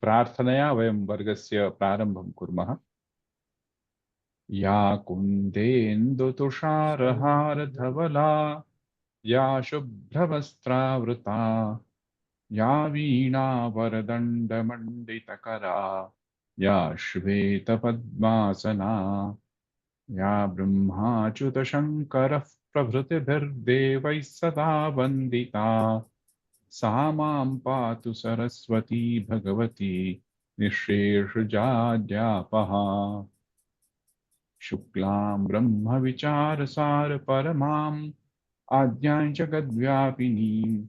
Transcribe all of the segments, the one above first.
प्रार्थनया वयं वर्गस्य प्रारम्भं कुर्मः। या कुन्देन्दुतुषारहारधवला या शुभ्रवस्त्रावृता या वीणावरदण्डमण्डितकरा या श्वेतपद्मासना या ब्रह्माच्युतशङ्करः प्रभृतिभिर्देवैः सदा वन्दिता सा मां पातु सरस्वती भगवती निःशेषजाड्यापः। शुक्लां ब्रह्मविचारसार परमाम् आद्यां जगद्व्यापिनीं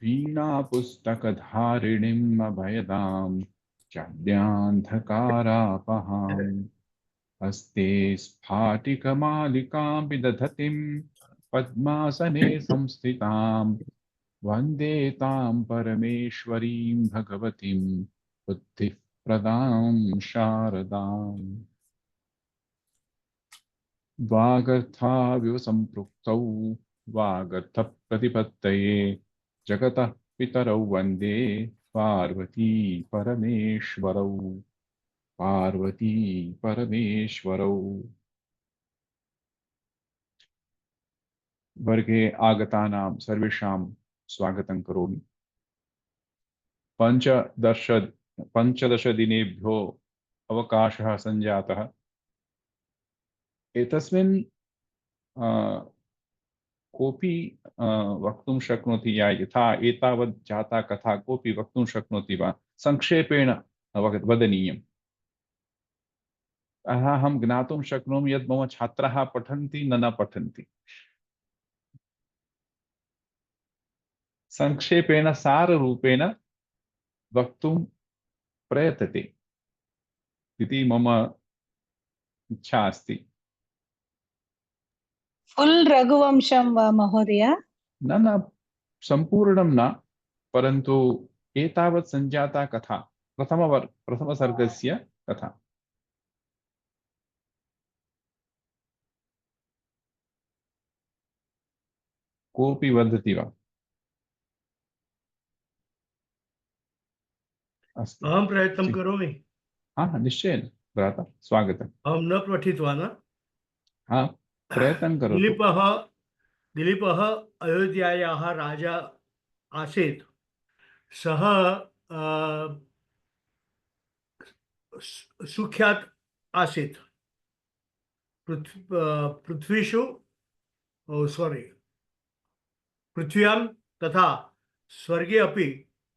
वीणापुस्तकधारिणीम् अभयदां चाद्यान्धकारापहाम्। हस्ते स्फाटिकमालिकां विदधतीं पद्मासने संस्थितां वन्दे तां परमेश्वरीं भगवतीं बुद्धिप्रदां शारदाम्। वागर्थाविव सम्पृक्तौ वागर्थप्रतिपत्तये जगतः पितरौ वन्दे पार्वती परमेश्वरौ। पार्वती परमेश्वरौ। वर्गे आगतानां सर्वेषां स्वागतं करोमि। पञ्चदशदिनेभ्यो अवकाशः सञ्जातः। एतस्मिन् कोऽपि वक्तुं शक्नोति या यथा एतावत् जाता कथा कोऽपि वक्तुं शक्नोति वा? संक्षेपेण वदनीयम्। अहं ज्ञातुं शक्नोमि यत् मम छात्राः पठन्ति न पठन्ति। संक्षेपेण साररूपेण वक्तुं प्रयतते इति मम इच्छा अस्ति। फुल् रघुवंशं वा महोदय? न सम्पूर्णं न, परन्तु एतावत् सञ्जाता कथा प्रथमसर्गस्य कथा। कोऽपि वदति वा? अस्तु, अहं प्रयत्नं करोमि। हाँ निश्चयेन भ्राता, स्वागतम्। अहं न पठितवान्। हाँ, प्रयत्नं करोतु। दिलीपः अयोध्यायाः राजा आसीत्। सः सुख्यात् आसीत्। पृथ्व्यां तथा स्वर्गे अपि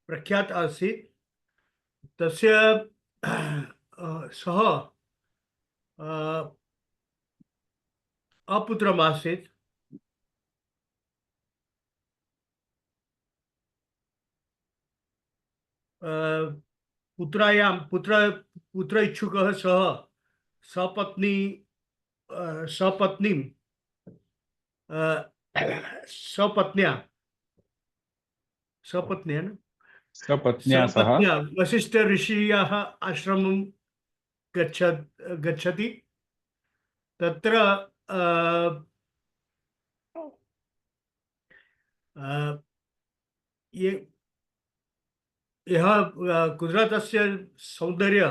प्रख्यात आसीत्। तस्य सः अपुत्रम् आसीत्। पुत्र इच्छुकः सः सपत्न्या वसिष्ठ ऋषियः आश्रमं गच्छति। तत्र यः गुजरातस्य सौन्दर्य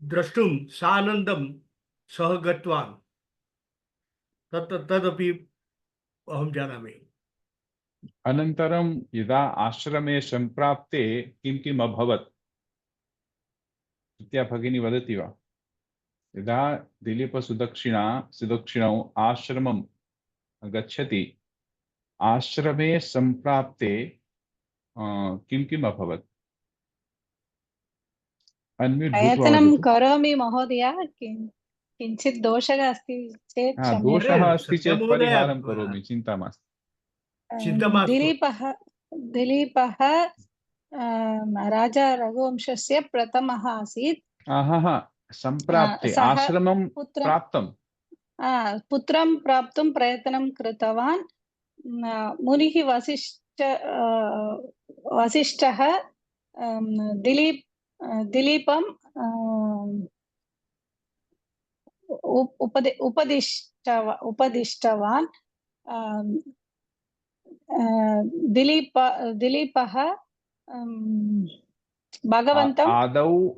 द्रष्टुं सानन्दं सः गतवान्। तदपि अहं जानामि। अनन्तरं यदा आश्रमे सम्प्राप्ते किम् अभवत् इत्या भगिनी वदति वा? यदा दिलीपसुदक्षिणौ आश्रमं गच्छति, आश्रमे सम्प्राप्ते किम् अभवत्? प्रयत्नं करोमि महोदय। किञ्चित् दोषः अस्ति चेत् दोषः अस्ति चेत् परिहारं करोमि, चिन्ता मास्तु। दिलीपः राजा रघुवंशस्य प्रथमः आसीत्। सम्प्राप्ते आश्रमं प्राप्तं, पुत्रं प्राप्तुं प्रयत्नं कृतवान्। मुनिः वसिष्ठः दिलीपं उपदिष्टवान्। दिलीपः भगवन्तं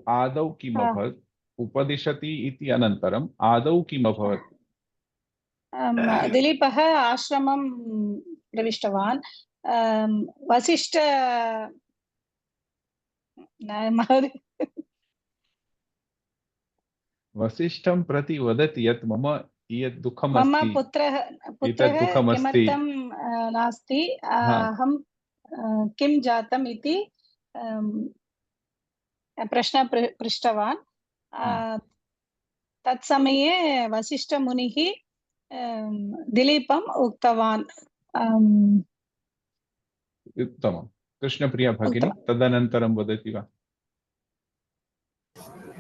आदौ किम् अभवत् उपदिशति इति अनन्तरम् आदौ किम् अभवत् दिलीपः आश्रमं प्रविष्टवान् वसिष्ठ महोदय वसिष्ठं प्रति वदति यत् मम यत् दुःखम् मम अस्ति पुत्रः एतत् दुःखमस्ति किमर्थं नास्ति अहं किं जातम् इति प्रश्न पृष्टवान् तत्समये वसिष्ठमुनिः दिलीपम् उक्तवान् उत्तमं कृष्णप्रिया भगिनी तदनन्तरं वदति वा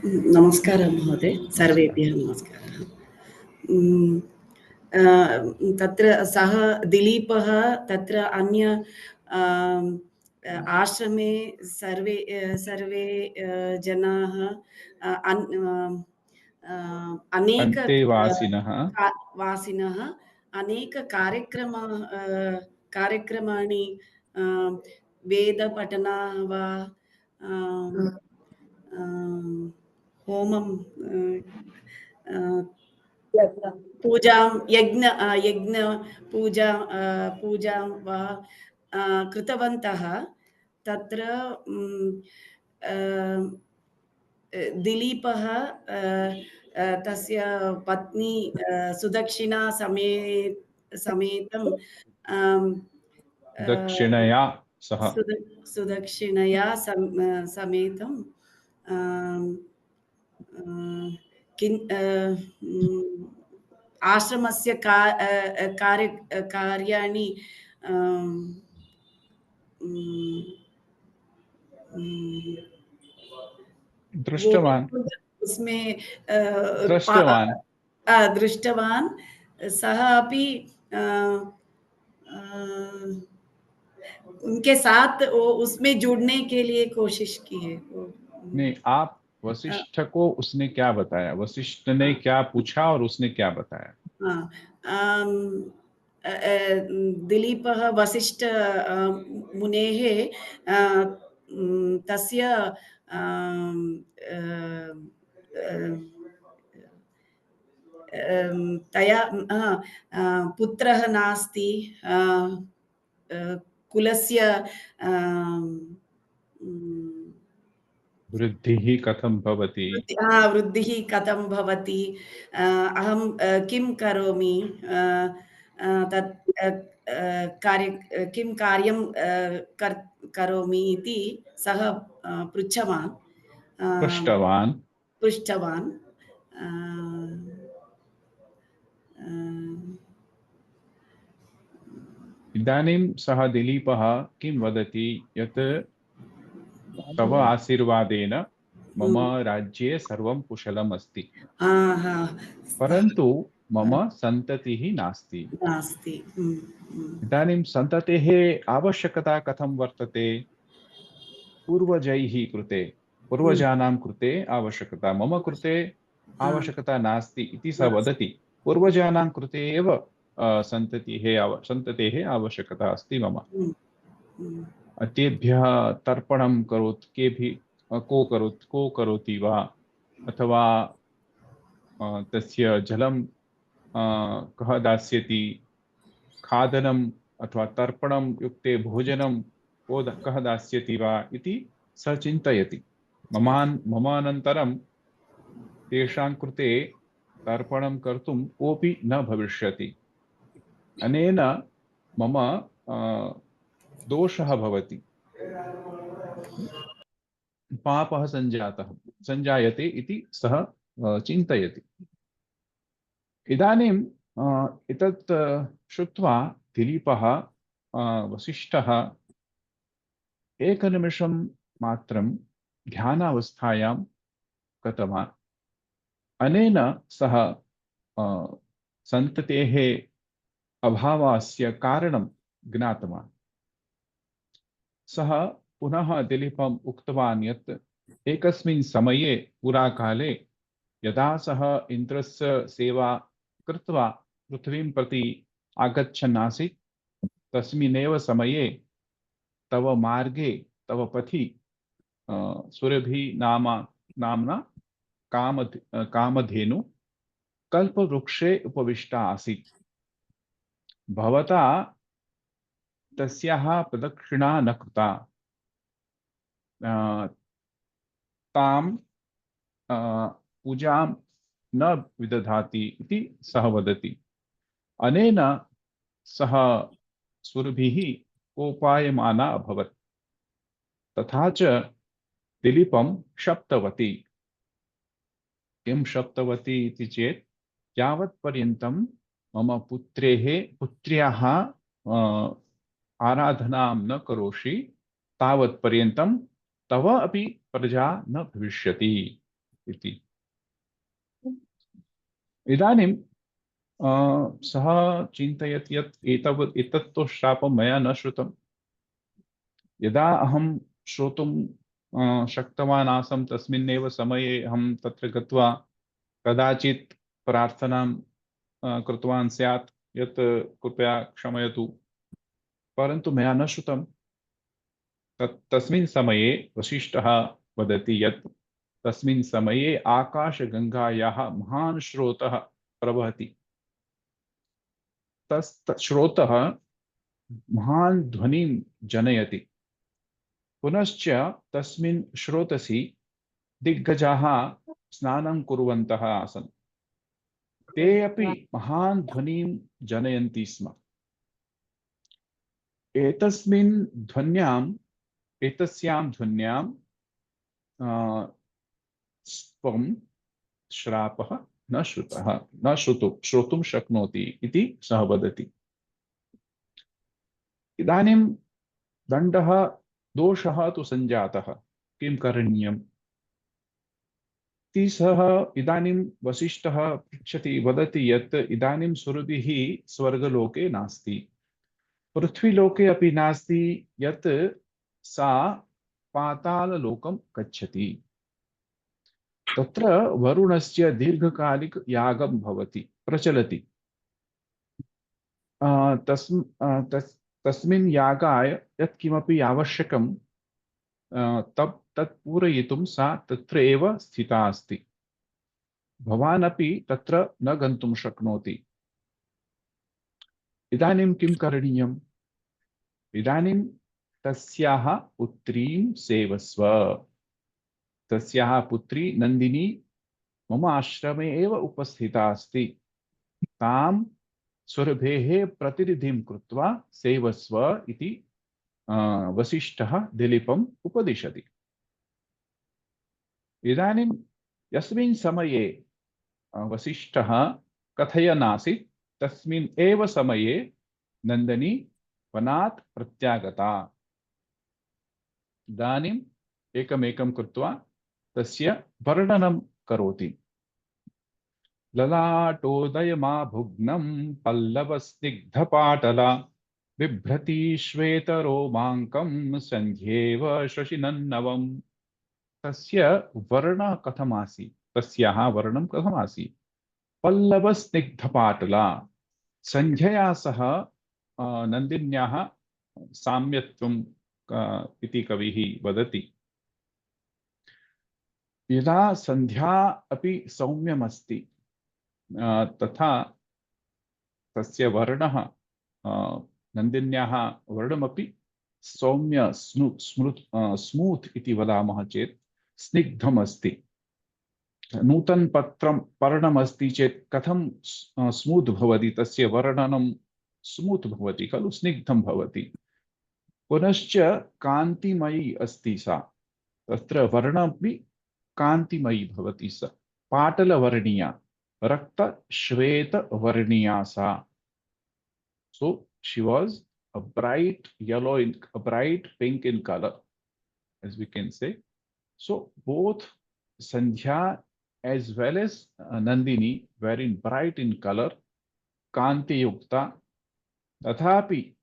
नमस्कारः महोदय सर्वेभ्यः नमस्कारः तत्र सः दिलीपः तत्र अन्य आश्रमे सर्वे जनाः अनेक वासिनः अनेक कार्यक्रमाणि वेदपठनाः वा होमं पूजां यज्ञ पूजां वा कृतवन्तः तत्र दिलीपः तस्य पत्नी सुदक्षिणा समेतं दक्षिणया सह सुदक्षिणया समेतं आश्रमस्य कार्याणि दृष्टवान् उसमें दृष्टवान् सः अपि उनके साथ उसमें जुड़ने के लिए कोशिश की है। नहीं, आप वशिष्ठ को उसने क्या बताया, वशिष्ठ ने क्या पूछा और उसने क्या बताया? दिलीपः वसिष्ठ मुनेः तस्य तया पुत्रः नास्ति, कुलस्य वृद्धिः कथं भवति, वृद्धिः कथं भवति, अहं किं करोमि, तत् किं कार्यं करोमि इति सः पृष्टवान्। इदानीं सः दिलीपः किं वदति यत् तव आशीर्वादेन मम राज्ये सर्वं कुशलम् अस्ति, परन्तु मम सन्ततिः नास्ति। इदानीं सन्ततेः आवश्यकता कथं वर्तते? पूर्वजैः कृते, पूर्वजानां कृते आवश्यकता, मम कृते आवश्यकता नास्ति इति सः वदति। पूर्वजानां कृते एव सन्ततेः आवश्यकता अस्ति मम। तेभ्यः तर्पणं को करोति वा, अथवा तस्य जलं कः दास्यति, खादनम् अथवा तर्पणं युक्ते भोजनं कः दास्यति वा इति सः चिन्तयति। ममानन्तरं तेषां कृते तर्पणं कर्तुं कोऽपि न भविष्यति, अनेन मम दोषः भवति, पापः संजायते इति सः चिन्तयति। इदानीं एतत् श्रुत्वा दिलीपः वसिष्ठः एकनिमिषं मात्रं ध्यानावस्थायां गतवान्। अनेन सः सन्ततेः अभावस्य कारणं ज्ञातवान्। सः पुनः दिलीपम् उक्तवान् यत् एकस्मिन् समये पुराकाले यदा सः इन्द्रस्य सेवा कृत्वा पृथ्वीं प्रति आगच्छन् आसीत्, तस्मिन्नेव समये तव मार्गे तव पथि सुरभि नाम्ना कामधेनु कल्पवृक्षे उपविष्टा आसीत्। भवता तस्याः प्रदक्षिणा न कृता। तां पूजां न विदधाति इति सः वदति। अनेन सः सुरभिः कोपायमाना अभवत्। तथा च दिलीपं शप्तवती। किं शप्तवती इति चेत् यावत्पर्यन्तं मम पुत्र्याः आराधनां न करोषि तावत्पर्यन्तं तव अपि प्रजा न भविष्यति इति। इदानीं सः चिन्तयति यत् एतत् तो शापं मया न श्रुतं। यदा अहं श्रोतुं शक्तवान् आसं तस्मिन्नेव समये अहं तत्र गत्वा कदाचित् प्रार्थनां कृतवान् स्यात् यत् कृपया क्षमयतु, परन्तु मया न श्रुतं। तस्मिन् समये वसिष्ठः वदति यत् तस्मिन् समये आकाशगङ्गायाः महान् स्रोतः प्रवहति। स्रोतः महान् ध्वनिं जनयति। पुनश्च तस्मिन् स्रोतसि दिग्गजाः स्नानं कुर्वन्तः आसन्। ते अपि महान् ध्वनिं जनयन्ति स्म। एतस्यां ध्वन्यां स्वं श्रापः न श्रोतुं शक्नोति इति सः वदति। इदानीं दण्डः दोषः तु सञ्जातः, किं करणीयम् इति सः इदानीं वसिष्ठः पृच्छति, वदति यत् इदानीं सुरभिः स्वर्गलोके नास्ति, पृथ्वीलोके अपि नास्ति, यत् सा पाताललोकं गच्छति। तत्र वरुणस्य दीर्घकालिक यागं प्रचलति। तस्मिन् यागाय यत् किमपि आवश्यकं तत् पूरयितुं सा तत्र एव स्थिता अस्ति। भवान् अपि तत्र न गन्तुं शक्नोति। इदानीं किं करणीयम्? इदानीं तस्याः पुत्रीं सेवस्व। तस्याः पुत्री नन्दिनी मम आश्रमे एव उपस्थिता अस्ति। तां सुरभेः प्रतिनिधिं कृत्वा सेवस्व इति वसिष्ठः दिलीपम् उपदिशति। इदानीं यस्मिन् समये वसिष्ठः कथयन् आसीत् तस्मिन् एव समये नन्दिनी वनात् प्रत्यागता। इदानीम् एकमेकं कृत्वा तस्य वर्णनं करोति। ललाटोदयमाभुग्नं पल्लवस्निग्धपाटला बिभ्रति श्वेतरोमाङ्कं सन्ध्येव शशिनन्नवम्। तस्य वर्णः कथमासीत्? तस्याः वर्णं कथमासीत्? पल्लवस्निग्धपाटला। सन्ध्यया सह नन्दिन्याः साम्यत्वम् इति कविः वदति। यदा सन्ध्या अपि सौम्यमस्ति तथा तस्य वर्णः नन्दिन्याः वर्णमपि सौम्य स्मूथ इति वदामः चेत् स्निग्धमस्ति। नूतनपत्रं पर्णमस्ति चेत् कथं स्मूथ भवति? तस्य वर्णनं स्मूथ भवति खलु, स्निग्धं भवति। पुनश्च कान्तिमयी अस्ति सा। तत्र वर्णमपि कान्तिमयी भवति सा। पाटलवर्णीया, रक्तश्वेतवर्णीया सा। So she was a bright yellow, a bright pink in color, as we can say. So both Sandhya as well as Nandini were in bright in color, Kanti Yukta. Tathapi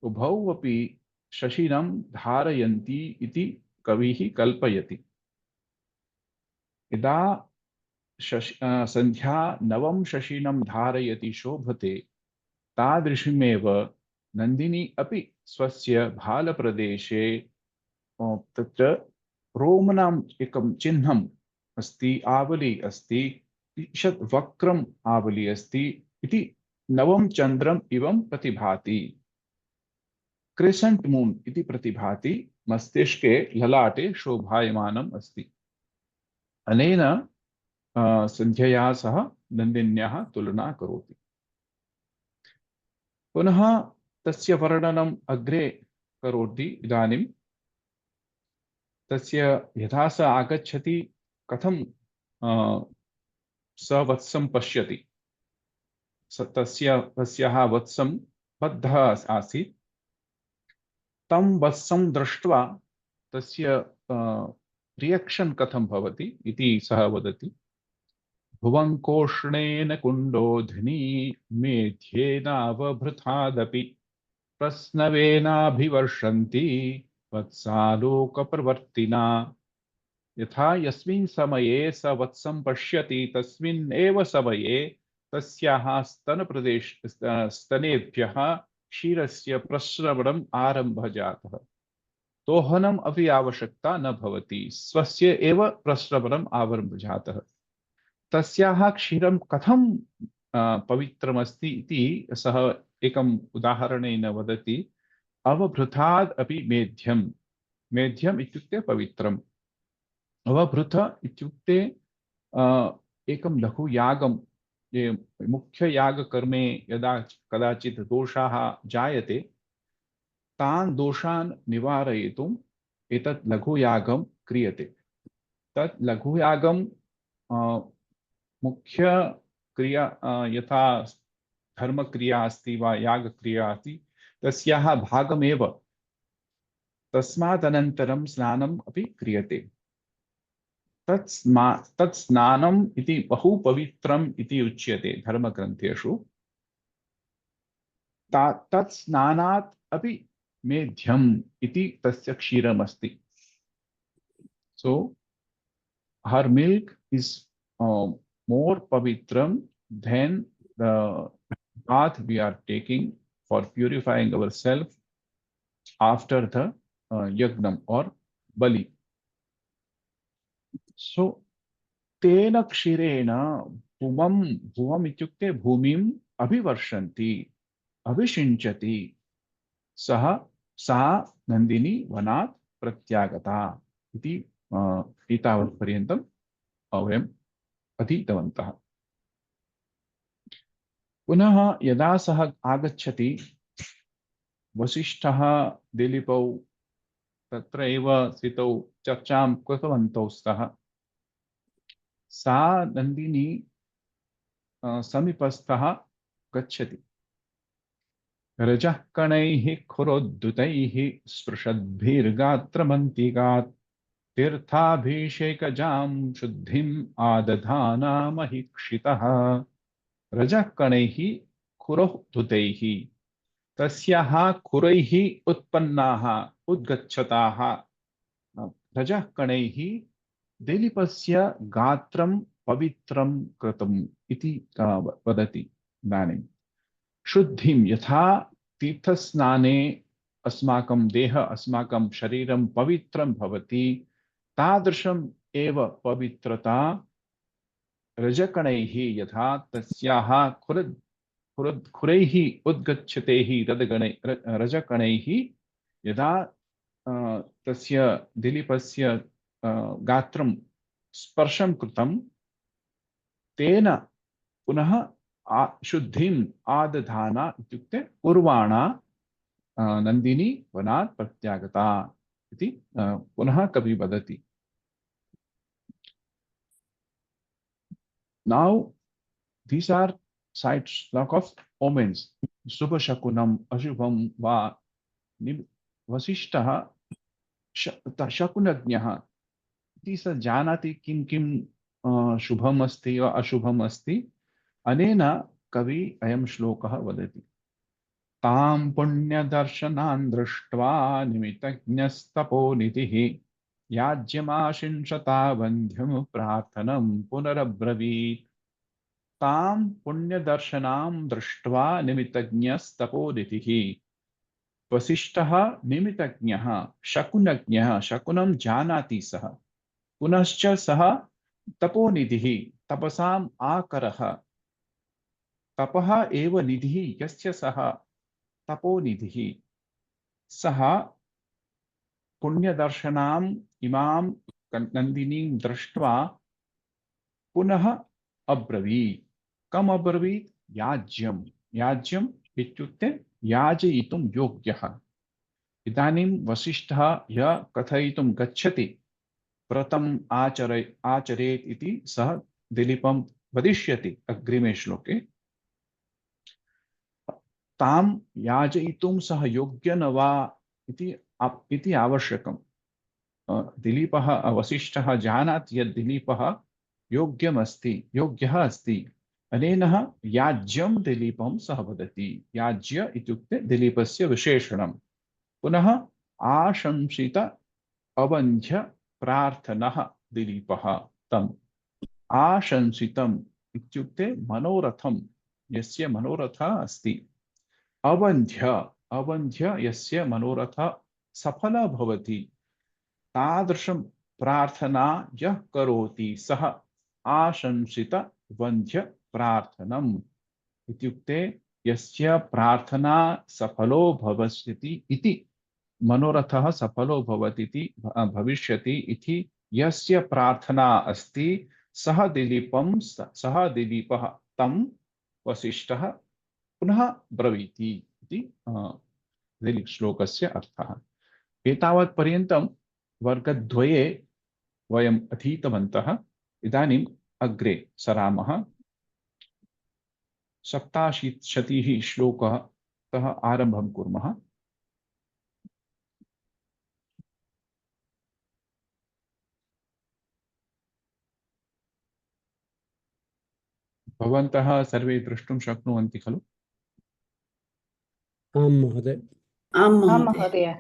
ubhau api shashinam dharayanti iti kavihi kalpayati. Ida Sandhya navam shashinam dharayati shobhate तादृशमेव नन्दिनी अपि स्वस्य भालप्रदेशे तत्र रोमनाम् एकं चिह्नम् अस्ति, आवली अस्ति, ईषत् वक्रम् आवली अस्ति इति नवम चन्द्रम् इवं प्रतिभाति। क्रेसेंट मून इति प्रतिभाति, मस्तिष्के ललाटे शोभायमानम् अस्ति। अनेन संध्यया सह नन्दिन्याः तुलना करोति। पुनः तस्य वर्णनम् अग्रे करोति। इदानीं तस्य यथा स आगच्छति, कथं स वत्सं पश्यति। तस्याः वत्सं बद्धः आसीत्। तं वत्सं दृष्ट्वा तस्य रिएक्शन कथं भवति इति सः वदति। भुवङ्कोष्णेन कुण्डोधिनी मेध्येनावभृतादपि प्रस्नवेनाभिवर्षन्ति वत्सालोकप्रवर्तिना। यथा यस्मिन् समये स वत्सं पश्यति तस्मिन् एव समये तस्याः स्तनेभ्यः क्षीरस्य प्रस्रवणम् आरम्भः जातः। दोहनम् अपि आवश्यकता न भवति, स्वस्य एव प्रस्रवणम् आरम्भः जातः। तस्याः क्षीरं कथं पवित्रमस्ति इति सः एकम् उदाहरणेन वदति। अवभृताद् अपि मेध्यं। मेध्यम् इत्युक्ते पवित्रम्। अवभृत इत्युक्ते एकं लघुयागं, ये मुख्ययागकर्मे यदा कदाचित् दोषाः जायते, तान् दोषान् निवारयितुम् एतत् लघुयागं क्रियते। तत् लघुयागं मुख्यक्रिया यथा धर्मक्रिया अस्ति वा यागक्रिया अस्ति तस्याः भागमेव। तस्मादनन्तरं स्नानम् अपि क्रियते। तत् स्नानम् इति बहु पवित्रम् इति उच्यते धर्मग्रन्थेषु। तत् स्नानात् अपि मेध्यम् इति तस्य क्षीरमस्ति। So her milk is more pavitram than the bath we are taking for purifying ourselves after the yagnam or bali. So तेन क्षीरेण भुवम् इत्युक्ते भूमिम् अभिवर्षन्ति, अभिषिञ्चति। सा नन्दिनी वनात् प्रत्यागता इति एतावत्पर्यन्तं वयम् अधीतवन्तः। पुनः यदा सः आगच्छति, वसिष्ठः दिलीपौ तत्र एव स्थितौ चर्चां कृतवन्तौ स्तः। सा नन्दिनी समीपस्थः गच्छति। रजः कणैः खुरोद्धृतैः स्पृशद्भिर्गात्रमन्तिकात् तीर्थाभिषेकजां शुद्धिम् आदधाना महीक्षितः। रजः कणैः खुरोद्धृतैः, तस्याः खुरैः उत्पन्नाः उद्गच्छताः रजः कणैः दिलीपस्य गात्रं पवित्रं कृतम् इति वदति। इदानीं शुद्धिं, यथा तीर्थस्नाने अस्माकं देह, अस्माकं शरीरं पवित्रं भवति, तादृशम् एव पवित्रता रजकणैः, यथा तस्याः खुरैः उद्गच्छतैः रजकणैः यदा तस्य दिलीपस्य गात्रं स्पर्शं कृतं, तेन पुनः शुद्धिम् आदधाना इत्युक्ते कुर्वाणा नन्दिनी वनात् प्रत्यागता इति पुनः कवि वदति। Now these are sites of omens, शुभ शकुनम अशुभम वा। वसिष्ठः शकुनज्ञः इति स जानाति किं किं शुभम् अस्ति वा अशुभम् अस्ति। अनेन कवि अयं श्लोकः वदति। तां पुण्यदर्शनान् दृष्ट्वा निमितज्ञस्तपोनिधिः याज्यमाशिंशता वन्ध्यं प्रार्थनं पुनरब्रवीत्। तां पुण्यदर्शनां दृष्ट्वा निमितज्ञस्तपोनिधिः, वसिष्ठः निमित्तज्ञः शकुनज्ञः शकुनं जानाति सः पुनश्च सः तपोनिधिः तपसाम् आकरः तपः एव निधिः यस्य सः तपोनिधिः सः पुण्यदर्शनाम् इमां नन्दिनीं दृष्ट्वा पुनः अब्रवीत् कम् अब्रवीत् याज्यं याज्यम् इत्युक्ते याजयितुं योग्यः इदानीं वसिष्ठः यः कथयितुं गच्छति व्रतम् आचरेत् इति सः दिलीपं वदिष्यति अग्रिमे श्लोके तां याजयितुं सः योग्य न वा इति आवश्यकम् दिलीपः वसिष्ठः जानाति यत् दिलीपः योग्यः अस्ति अनेन याज्यं दिलीपं सः वदति याज्य इत्युक्ते दिलीपस्य विशेषणं पुनः आशंसित अवन्ध्य प्रार्थनः दिलीपः तम् आशंसितम् इत्युक्ते मनोरथं यस्य मनोरथः अस्ति अवन्ध्य यस्य मनोरथः सफलः भवति तादृशं प्रार्थना यः करोति सः आशंसित वन्ध्य प्रार्थनम् इत्युक्ते यस्य प्रार्थना सफलो भविष्यति इति मनोरथः सफलो भविष्यति इति यस्य प्रार्थना अस्ति सः दिलीपः तं वसिष्ठः पुनः ब्रवीति इति श्लोकस्य अर्थः एतावत् पर्यन्तं वर्गद्वये वयम् अधीतवन्तः इदानीम् अग्रे सरामः 87 श्लोकतः आरम्भं कुर्मः भवन्तः सर्वे द्रष्टुं शक्नुवन्ति खलु आं महोदय आं आं महोदय महोदय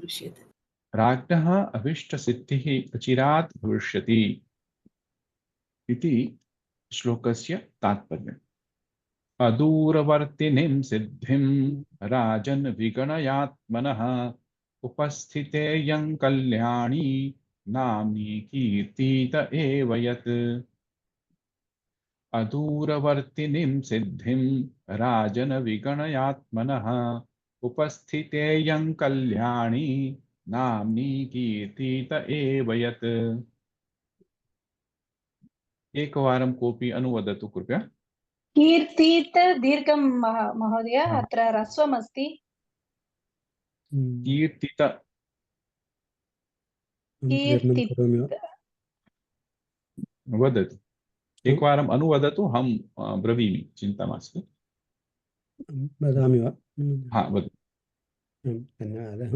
दृश्यते राज्ञः अभीष्टसिद्धिः अचिरात् भविष्यति इति श्लोकस्य तात्पर्यम् अदूरवर्तिनीं सिद्धिं राजन् विगणयात्मनः उपस्थिते यं कल्याणी नाम्नी कीर्तित एव यत् अदूरवर्तिनीं सिद्धिं राजन् विगणयात्मनः उपस्थिते यं कल्याणी नाम्नी कीर्तित एव यत् एकवारं कोऽपि अनुवदतु कृपया कीर्तित दीर्घं महोदय अत्र ह्रस्वम् अस्ति कीर्तित प्रयत्नं करोमि वा वदतु एकवारम् अनुवदतु अहं ब्रवीमि चिन्ता मास्तु वदामि वा हा वदतु धन्यवादः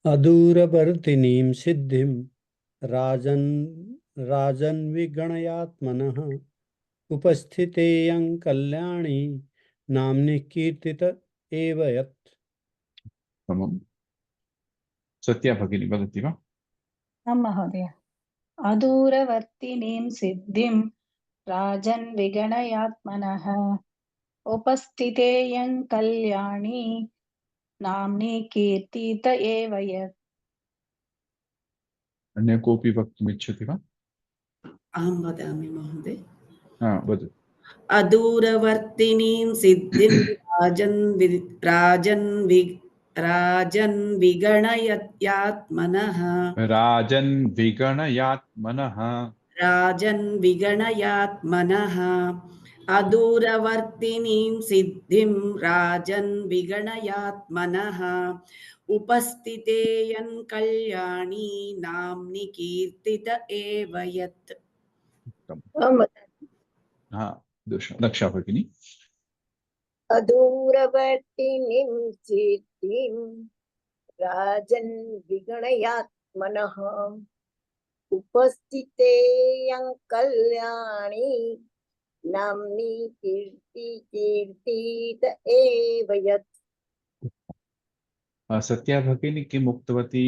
अदूरवर्तिनीं सिद्धिं राजन् विगणयात्मनः उपस्थिते यं कल्याणी नाम्नि कीर्तित एव यत् सत्या भगिनी वदति वा आं महोदय अदूरवर्तिनीं सिद्धिं राजन् विगणयात्मनः उपस्थिते यं कल्याणी नाम्नि कीर्तित एव यत् अन्य कोऽपि वक्तुम् इच्छति वा अहं वदामि महोदय हा वदतु अदूरवर्तिनीं सिद्धिं राजन् विगणयात्मनः अदूरवर्तिनीं सिद्धिं राजन् विगणयात्मनः उपस्थिते यन् कल्याणी नाम्नि कीर्तित एव यत् हा दक्षा भगिनी अदूरवर्तिनीं सिद्धिं राजन् विगणयात्मनः उपस्थिते यं कल्याणी नाम्नि कीर्तित एव यत् सत्या भगिनी किम् उक्तवती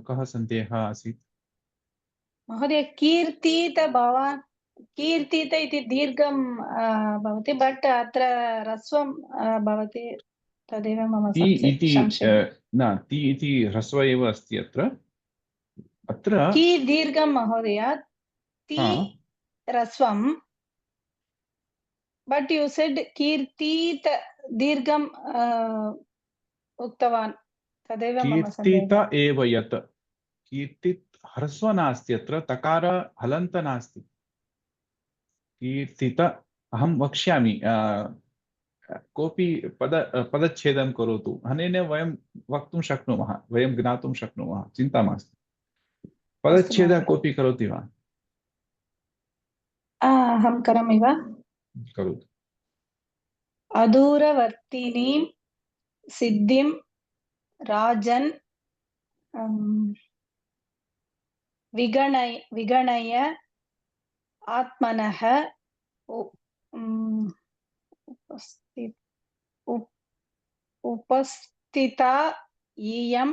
कः सन्देहः आसीत् महोदय कीर्तित भवान् कीर्तित इति दीर्घं भवति बट् अत्र ह्रस्वं भवति तदेव मम ति इति संशयः। न ति इति ह्रस्व एव अस्ति अत्र अत्र की दीर्घं महोदय, ति हा, ह्रस्वं, बट यू सेड कीर्तीत दीर्घं उक्तवान्, तदेव मम कीर्तित सन्देहः। एव यत् कीर्तित ह्रस्व नास्ति अत्र तकार हलन्त नास्ति कीर्तित अहं वक्ष्यामि कोऽपि पदच्छेदं करोतु अनेन वयं वक्तुं शक्नुमः वयं ज्ञातुं शक्नुमः चिन्ता मास्तु पदच्छेदः कोऽपि करोति वा अहं करोमि वा? करोतु अदूरवर्तिनीं सिद्धिं राजन् विगणय आत्मनः उपस्थिता इयं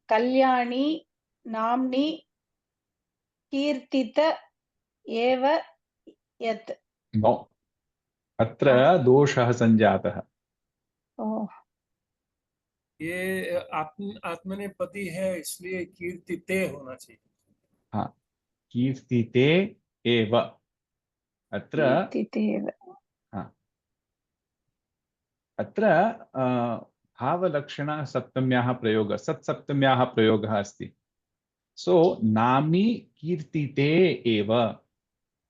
कल्याणी नाम्नी कीर्तित एव यत्। नो अत्र दोषः सञ्जातः ये आत्मनेपदी है इसलिए कीर्तिते होना चाहिए। हाँ कीर्तिते एव अत्र अत्र भावलक्षण सप्तम्याः प्रयोगः सत्सप्तम्याः प्रयोगः अस्ति सो नाम्नी कीर्तिते एव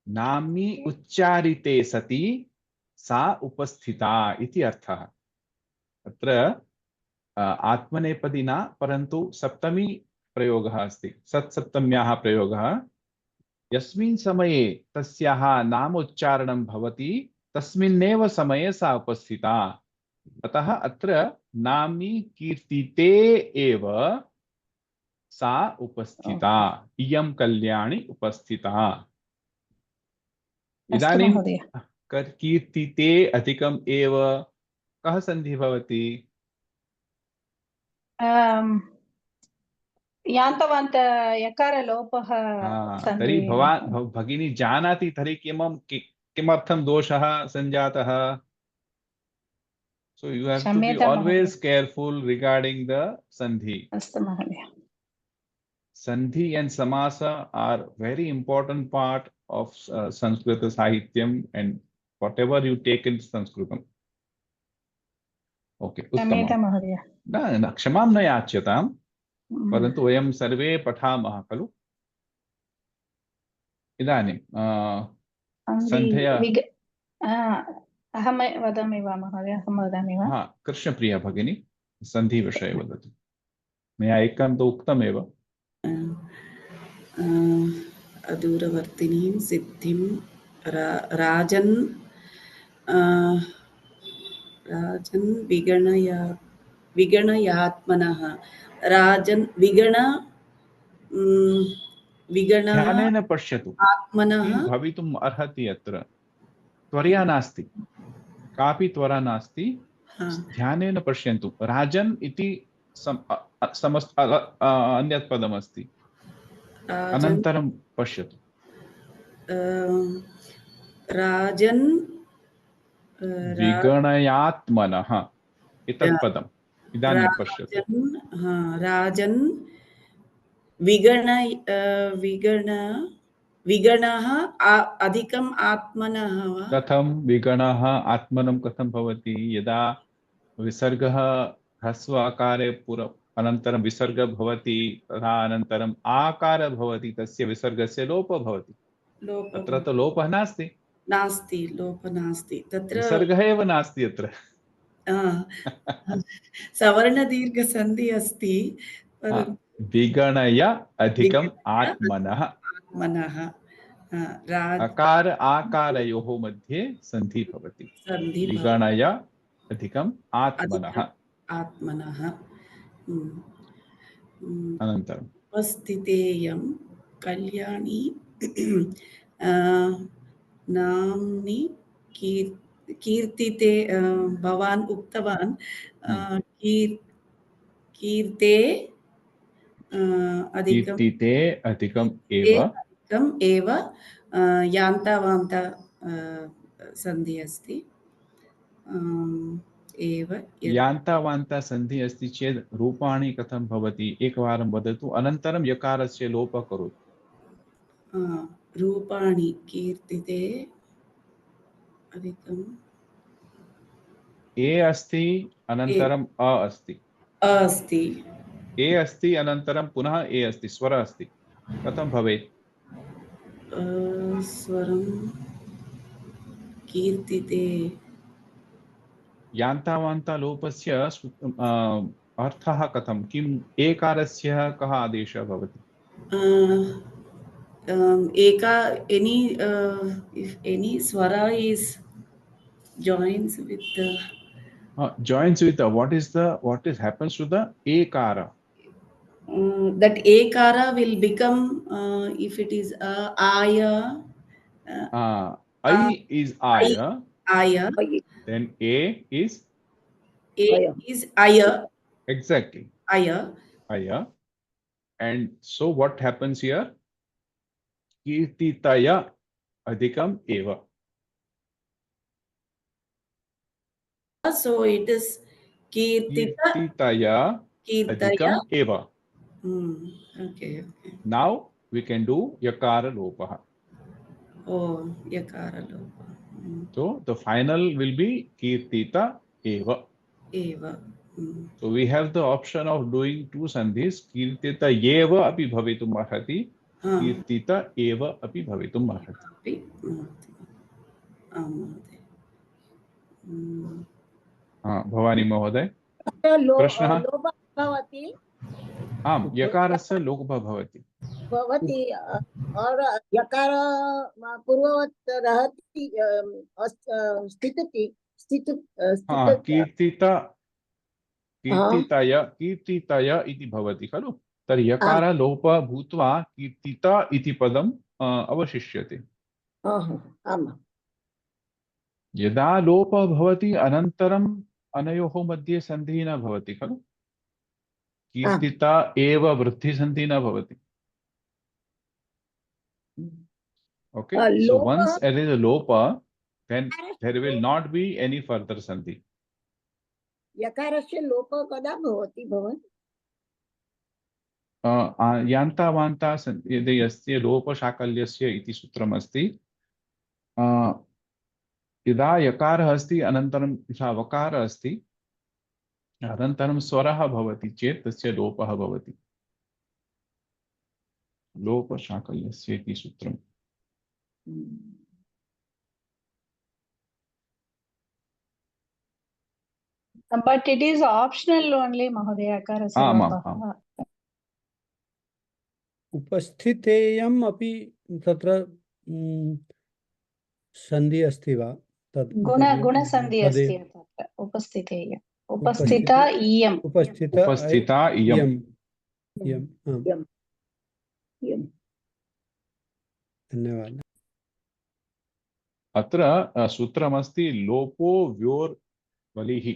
नाम्नी उच्चारिते सति सा उपस्थिता इति अर्थः अत्र आत्मनेपदी न परन्तु सप्तमी प्रयोगः अस्ति सत्सप्तम्याः प्रयोगः यस्मिन् समये तस्याः नामोच्चारणं भवति तस्मिन्नेव समये सा उपस्थिता अतः अत्र नाम्नी कीर्तिते एव सा उपस्थिता इयं कल्याणी उपस्थिता इदानीं कीर्तिते अधिकम् एव कः सन्धिः भवति यान्तवान्त यकारलोपः तर्हि भवान् भगिनी जानाति तर्हि किमर्थं दोषः सञ्जातः so you have to be always careful regarding the sandhi अस्तु महोदय sandhi and samasa are very important part of Sanskrit sahityam and whatever you take in Sanskritam okay उत्तमं न क्षमां न याच्यतां परन्तु वयं सर्वे पठामः खलु इदानीं सन्धय अहं वदामि वा महोदय अहं वदामि वा हा कृष्णप्रिया भगिनी सन्धि विषये वदतु मया एकं तु उक्तमेव अदूरवर्तिनीं सिद्धिं राजन् विगणयात्मनः राजन् ध्यानेन पश्यतु आत्मनः भवितुम् अर्हति अत्र त्वरया नास्ति कापि त्वरा नास्ति ध्यानेन पश्यन्तु राजन् इति अन्यत् पदमस्ति अनन्तरं पश्यतु राजन् विगणयात्मनः एतत् पदम् इदानीं पश्यतु राजन् विगणः अधिकम् आत्मनः वा कथं विगणः आत्मनं कथं भवति यदा विसर्गः ह्रस्व आकारे अनन्तरं विसर्गः भवति तथा अनन्तरम् आकारः भवति तस्य विसर्गस्य लोपः भवति अत्र तु लोपः नास्ति लोपः नास्ति तत्र विसर्गः एव नास्ति अत्र सवर्णदीर्घसन्धि अस्ति विगणय अधिकम् आत्मनः अकार आकारयोः मध्ये सन्धि भवति विगणय अधिकम् आत्मनः अनन्तरम् उपस्थितेयं कल्याणी नाम्नि कीर्तिते भवान् उक्तवान् कीर्तिते अधिकम् एव यान्तावान्त सन्धि अस्ति एव यत् यान्तावान्ता सन्धि अस्ति चेत् रूपाणि कथं भवति एकवारं वदतु अनन्तरं यकारस्य लोपः करोतु। रूपाणि कीर्तिते अधिकम् ए अस्ति अनन्तरम् अ अस्ति, अस्ति ए अस्ति अनन्तरं पुनः ए अस्ति, स्वर अस्ति, कथं भवेत्? स्वरं कीर्तिते यान्तावान्ता लोपस्य अर्थः कथं? किम् एकारस्य कः आदेशः भवति? eka if any swara is joins with Joins with what is happens to the ekara? that ekara will become if it is aya I is aya, aya then a is Aya. is aya exactly aya aya, and so what happens here? Kirtitaya adhikam eva. so it is kirtita Kirtitaya kirtaya adhikam eva. okay Now we can do yakara lopaha. oh yakara lopa So the final will be kirtita eva. eva So we have the option of doing two sandhis. Kirtita yeva api bhavitum arhati. Kirtita eva api bhavitum arhati. Bhavani महोदय प्रश्नः? लोभः भवति आम्, यकारस्य लोपः भवति। भवति और यकार पूर्ववत् रहति कीर्तितय इति भवति खलु, तर्हि यकार लोपः भूत्वा कीर्तिता इति पदम् अवशिष्यते। आम् यदा लोपः भवति अनन्तरम् अनयोः मध्ये सन्धिः न भवति खलु, कीर्तिता एव वृद्धिसन्धिः न भवति। Okay, so once there is a lopa, then there will not be any further sandhi. यकारस्य लोपः कदा भवति भवान्? यान्तावान्ता यदि अस्ति लोपशाकल्यस्य इति सूत्रमस्ति, यदा यकारः अस्ति अनन्तरं यथा वकारः अस्ति अनन्तरं स्वरः भवति चेत् तस्य लोपः भवति। लोपशाकल्यस्य इति सूत्रम्। But it is optional only, Mahodaya. Akarasya lopaha. उपस्थितेयम् अपि तत्र सन्धि अस्ति वा? तद् गुणसन्धि अस्ति तत्र उपस्थितेय उपस्थिता इयम् उपस्थिता इयम्। धन्यवादः। अत्र सूत्रमस्ति लोपो व्योर्वलिः।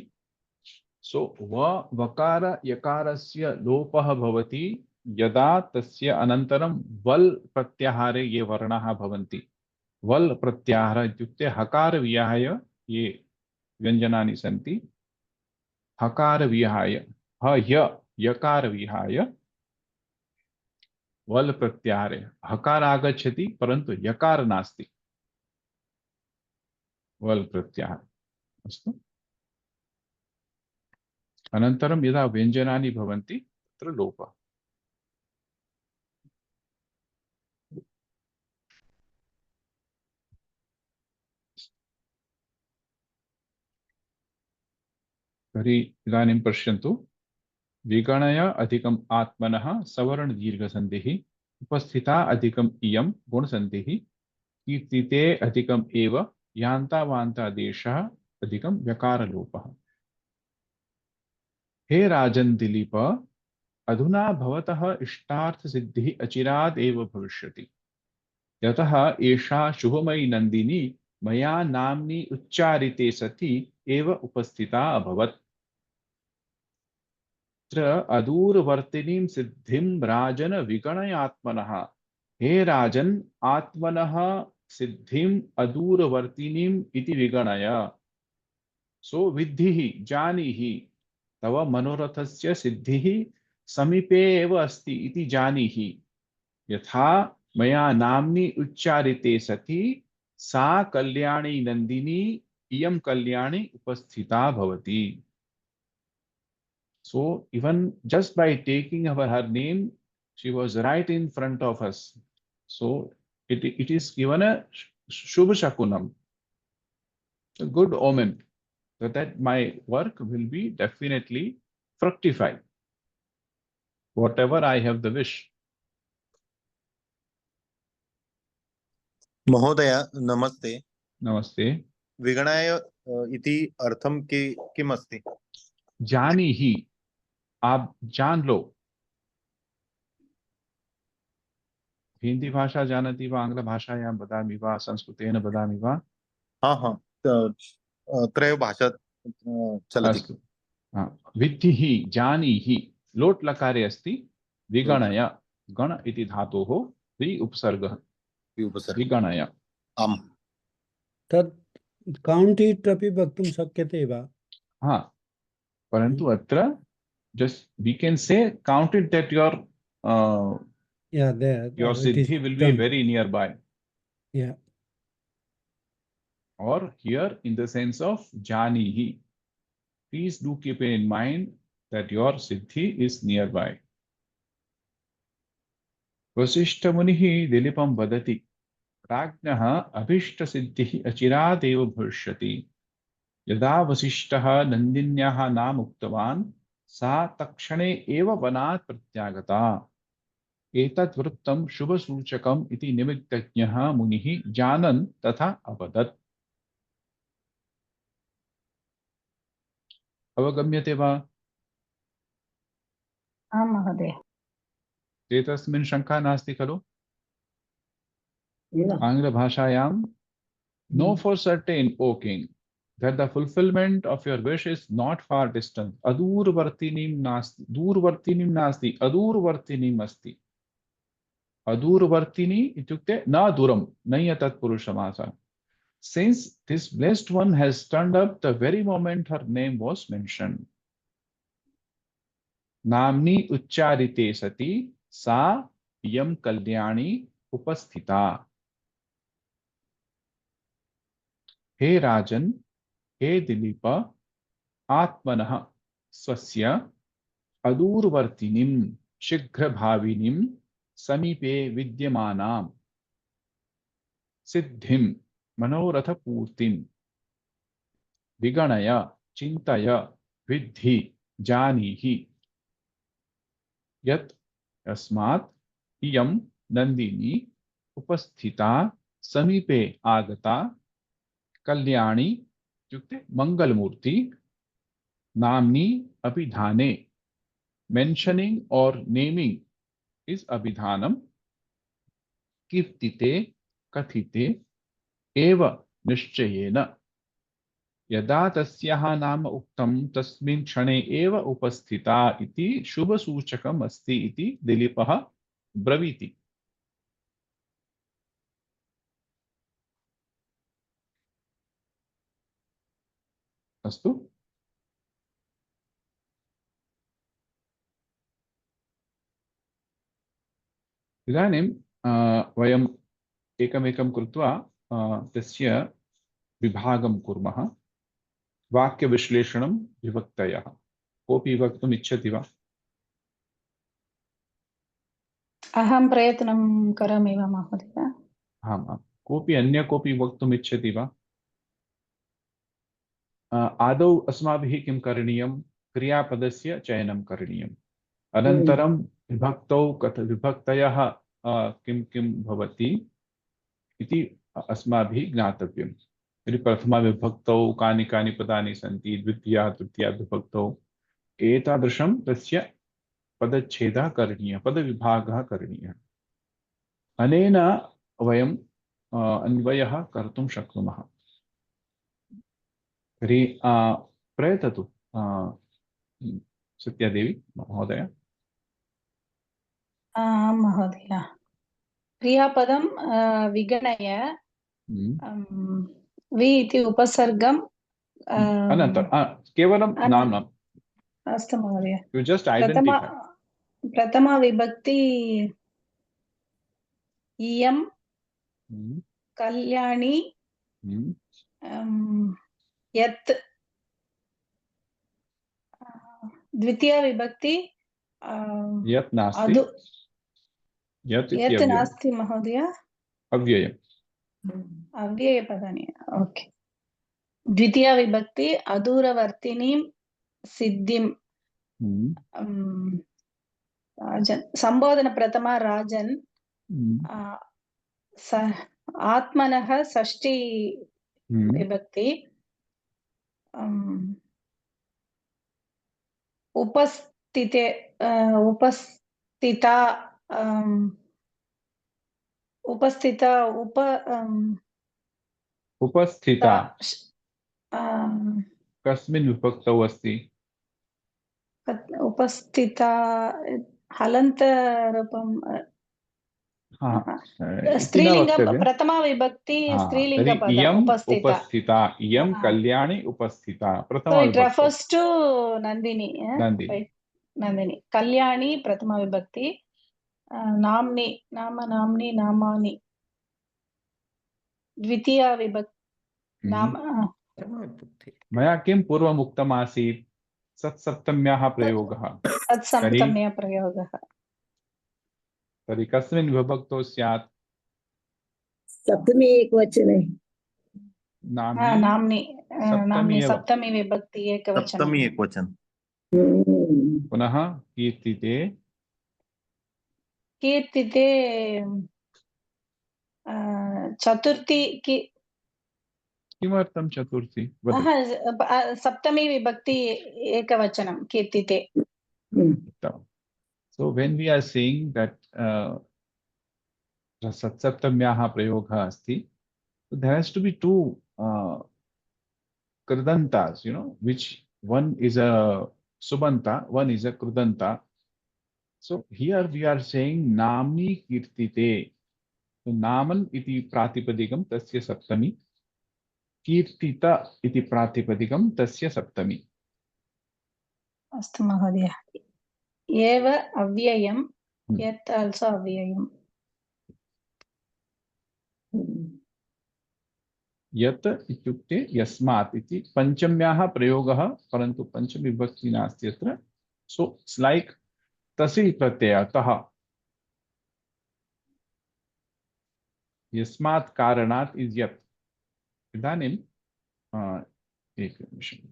सो वकार यकारस्य लोपः भवति यदा तस्य अनन्तरं वल् प्रत्याहारे ये वर्णाः भवन्ति। वल् प्रत्याहार इत्युक्ते हकार विहाय ये व्यञ्जनानि सन्ति, हकार विहाय यकार विहाय वल् प्रत्याहारे हकार आगच्छति परन्तु यकार नास्ति, वल् प्रत्याहार। अस्तु, अनन्तरं यदा व्यञ्जनानि भवन्ति तत्र लोपः। तर्हि इदानीं पश्यन्तु, विगणय अधिकम् आत्मनः सवर्ण दीर्घसन्धिः, उपस्थिता अधिकम् इयं गुणसन्धिः, कीर्तिते अधिकम् एव यान्तावान्तादेशः अधिकं व्यकारलोपः। हे राजन् दिलीप, अधुना भवतः इष्टार्थ सिद्धिः अचिरात् एव भविष्यति, यतः एषा शुभमयी नन्दिनी मया नाम्नि उच्चारिते सति एव उपस्थिता अभवत्। अदूरवर्तिनीं सिद्धिं राजन विगणय आत्मनः। हे राजन्, आत्मनः सिद्धिं अदूरवर्तिनीम् इति विगणय। सो विद्धिः जानीहि तव मनोरथस्य सिद्धिः समीपे एव अस्ति इति जानीहि यथा मया नाम्नि उच्चारिते सति सा कल्याणी नंदिनी इयं कल्याणी उपस्थिता भवति. So even just by taking her name, she was right in front of us. So it is given a Shubha Shakunam, a good omen, that my work will be definitely fructified, whatever I have the wish. महोदय नमस्ते. Namaste. विगणाय इति अर्थम किम अस्ति? जानीहि, आप जान लो. हिंदी भाषा जानति वा, आंग्ल भाषायां वदामि वा, संस्कृतेन वदामि वा? हाँ त्रयो भाषा चलति. अस्तु. विद्धिः जानीहि लोट् लकारे अस्ति. विगणय, गण इति धातोः वि उपसर्गः. विगणय. आम्. तत् काउंट इट अपि वक्तुं शक्यते वा? हाँ, परंतु अत्र just we can say count it that your there your it is siddhi will be done. very nearby. Yeah. Or here in the sense of janihi, please do keep in mind that your siddhi is nearby. Vasishta munihi dilipam vadati प्राज्ञः अभीष्ट सिद्धिः अचिरादेव भविष्यति. यदा वसिष्ठः नन्दिन्याः नाम उक्तवान् सा तक्षणे एव वनात् प्रत्यागता. एतत् वृत्तं शुभसूचकम् इति निमित्तज्ञः मुनिः जानन् तथा अवदत्. अवगम्यते वा? आं महोदय. एतस्मिन् शङ्का नास्ति खलु? न. आङ्ग्लभाषायां know for certain, O king, that the fulfillment of your wish is not far distant. Adurvartinim nasti, durvartinim nasti, adurvartinim asti. Adurvartini ityukte na duram, naya tat purushamasa. Since this blessed one has turned up the very moment her name was mentioned. Namni uccharite sati sa yam kalyani upasthita. हे राजन, हे दिलीप, आत्मनः स्वस्य अदूरवर्तिनीं शीघ्रभाविनीं समीपे विद्यमानां सिद्धिं मनोरथपूर्तिं विगणय चिन्तय विद्धि जानीहि यत् अस्मात् इयं नंदिनी उपस्थिता समीपे आगता कल्याणी इत्युक्ते मंगलमूर्ति नाम्नी अभिधाने. मेंशनिंग और नेमिंग इज अभिधानम. कीर्तिते कथिते एव निश्चयेन. यदा तस्याः नाम उक्तं तस्मिन् क्षणे एव उपस्थिता इति शुभसूचकम् अस्ति इति दिलीपः ब्रवीति. अस्तु. इदानीं वयम् एकमेकं कृत्वा तस्य विभागं कुर्मः. वाक्यविश्लेषणं विभक्तयः. कोऽपि वक्तुम् इच्छति वा? अहं प्रयत्नं करोमि वा महोदय? आम् आम्. कोऽपि अन्य कोऽपि वक्तुम् इच्छति वा? आदौ अस्माभिः किं करणीयं? क्रियापदस्य चयनं करणीयम्. अनन्तरं विभक्तौ विभक्तयः किं किं भवति इति अस्माभिः ज्ञातव्यम्. यदि प्रथमा विभक्तौ कानि कानि पदानि सन्ति, द्वितीया तृतीया विभक्तौ, एतादृशं तस्य पदच्छेदः करणीयः, पदविभागः करणीयः. अनेन वयम् अन्वयः कर्तुं शक्नुमः. तर्हि प्रयततु सत्यादेवी महोदय. आं महोदय. क्रियापदं विगणय वि इति उपसर्गं अनंतर केवलं नाम्नम् अस्तु महोदय यू जस्ट प्रथमा आइडेंटिफाई प्रथमा विभक्ति इयं कल्याणी यत् द्वितीया विभक्ति यत् नास्ति अदु यत् इति यत् अव्ययम् नास्ति महोदय अव्ययम् अव्ययपदानि ओके द्वितीया विभक्ति अदूरवर्तिनीं सिद्धिं राजन् संबोधन प्रथमा राजन् आत्मनः षष्ठी विभक्ति उपस्थिते उपस्थिता उपस्थिता उपस्थिता कस्मिन् विभक्तौ अस्ति उपस्थिता हलन्तरूपं स्त्रीलिंग प्रथमा विभक्ति स्त्रीलिंग इयम् उपस्थिता उपस्थिता इयं Kalyani उपस्थिता so Prathama it refers to Nandini Nandini. right? Nandini Kalyani प्रथमा विभक्ति नाम्नि नाम्नि नामानि द्वितीया विभक्ति नाम मया किं पूर्वम् उक्तम् आसीत् सत्सप्तम्याः प्रयोगः तत्सप्तम्यः प्रयोगः तर्हि कस्मिन् विभक्तौ स्यात् सप्तमी एकवचने नाम्नि सप्तमी विभक्ति एकवचनं सप्तमी एकवचन पुनः कीर्तिते कीर्तिते चतुर्थी किमर्थं चतुर्थी सप्तमी विभक्ति एकवचनं कीर्तिते so when we are saying that satsaptamyaha prayoga asti there has to be two kridantas, you know, which one is a subanta, one is a krudanta. So here we are saying namni kirtite. So naman iti pratipadikam tasya saptami, kirtita iti pratipadikam tasya saptami. अस्तु महोदय एव अव्ययं यत् also अव्ययम् यत् इत्युक्ते यस्मात् इति पञ्चम्याः प्रयोगः परन्तु पंचमी विभक्ति नास्ति अत्र सो इट्स लाइक तसिल् प्रत्ययतः यस्मात् कारणात् इज यत् इदानीं एकनिमिषम्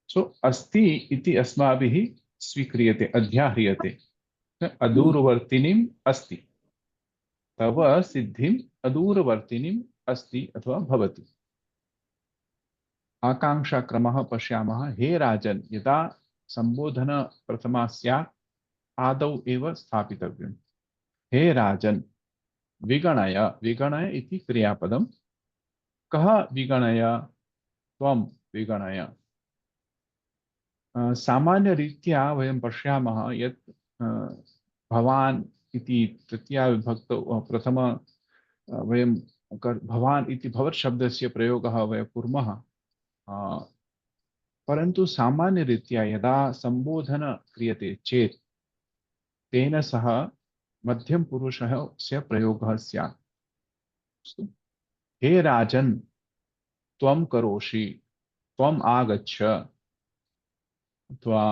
सो अस्ति इति अस्माभिः स्वीक्रियते अध्याह्रियते अदूरवर्तिनीम् अस्ति तव सिद्धिम् अदूरवर्तिनीम् अस्ति अथवा भवति आकांक्षा क्रमः पश्यामः हे राजन् यदा संबोधन प्रथमा स्यात् आदौ एव स्थापितव्यम् हे राजन् विगणय विगणय इति क्रियापदम् कः विगणय त्वं विगणय सामान्यरीत्या वयं पश्यामः यत् भवान् इति तृतीया विभक्तौ प्रथम वयं भवान् इति भवत् शब्दस्य प्रयोगः वयं कुर्मः परन्तु सामान्यरीत्या यदा संबोधन क्रियते चेत् तेन सह मध्यम पुरुषस्य प्रयोगः स्यात् हे राजन् त्वं करोषि त्वम् आगच्छ अथवा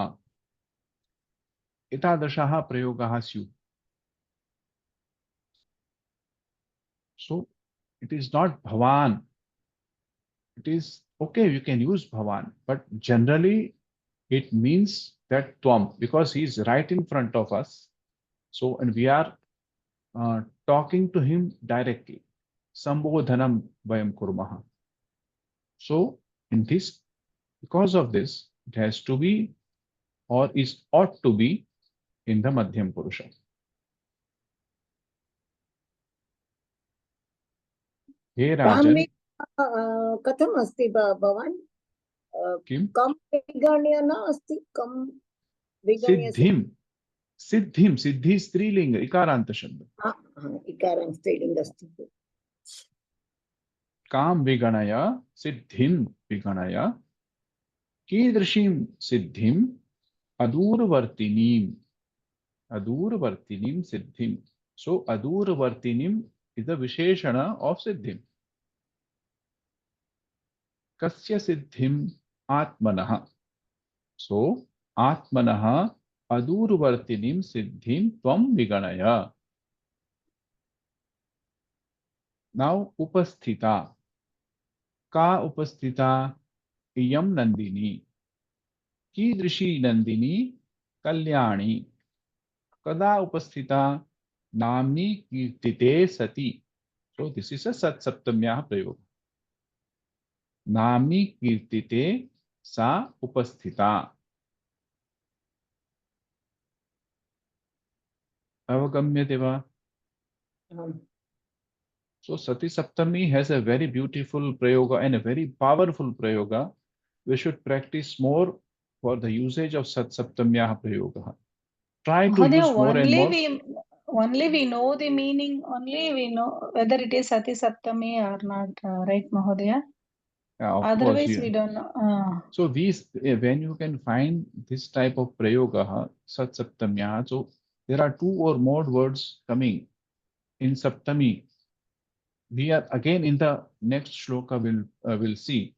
एतादृशाः प्रयोगाः स्युः so it is not bhavan, it is okay, you can use bhavan, but generally it means that tvam because he is right in front of us, so and we are talking to him directly, sambodhanam vayam kurmah. So in this, because of this, it has to be or is ought to be in the madhyam purusha. हे राजन् कथम् अस्ति भवान् किं कम विगण्य न अस्ति कम विगण्य सिद्धिं सिद्धिं सिद्धि स्त्रीलिंग इकारांत शब्द इकारांत स्त्रीलिंग अस्ति काम विगणय सिद्धिं विगणय कीदृशीं सिद्धिं अदूरवर्तिनीं सिद्धिं. So अदूरवर्तिनीं is the visheshana of siddhim. Kasya siddhim atmanah. So atmanah adurvartinim siddhim tvam viganaya. Now upasthita. Ka upasthita iyam nandini. Kidrishi nandini kalyani. Kada upasthita namni kirtite sati. So this is a sat saptamyah prayoga. Namni kirtite sa upasthita. Avagamyate va? So Sati Saptami has a very beautiful prayoga and a very powerful prayoga. We should practice more for the usage of Sat Saptamyah prayoga. Try to Mahodaya, use more and more. only we know the meaning, only we know whether it is Sati Saptami or not, right, Mahodaya? Yeah, of Otherwise, course, we yeah. don't know. So these, when you can find this type of prayoga, Sat Saptamyah, so there are 2 or more words coming in Saptami. We are again in the next shloka will see.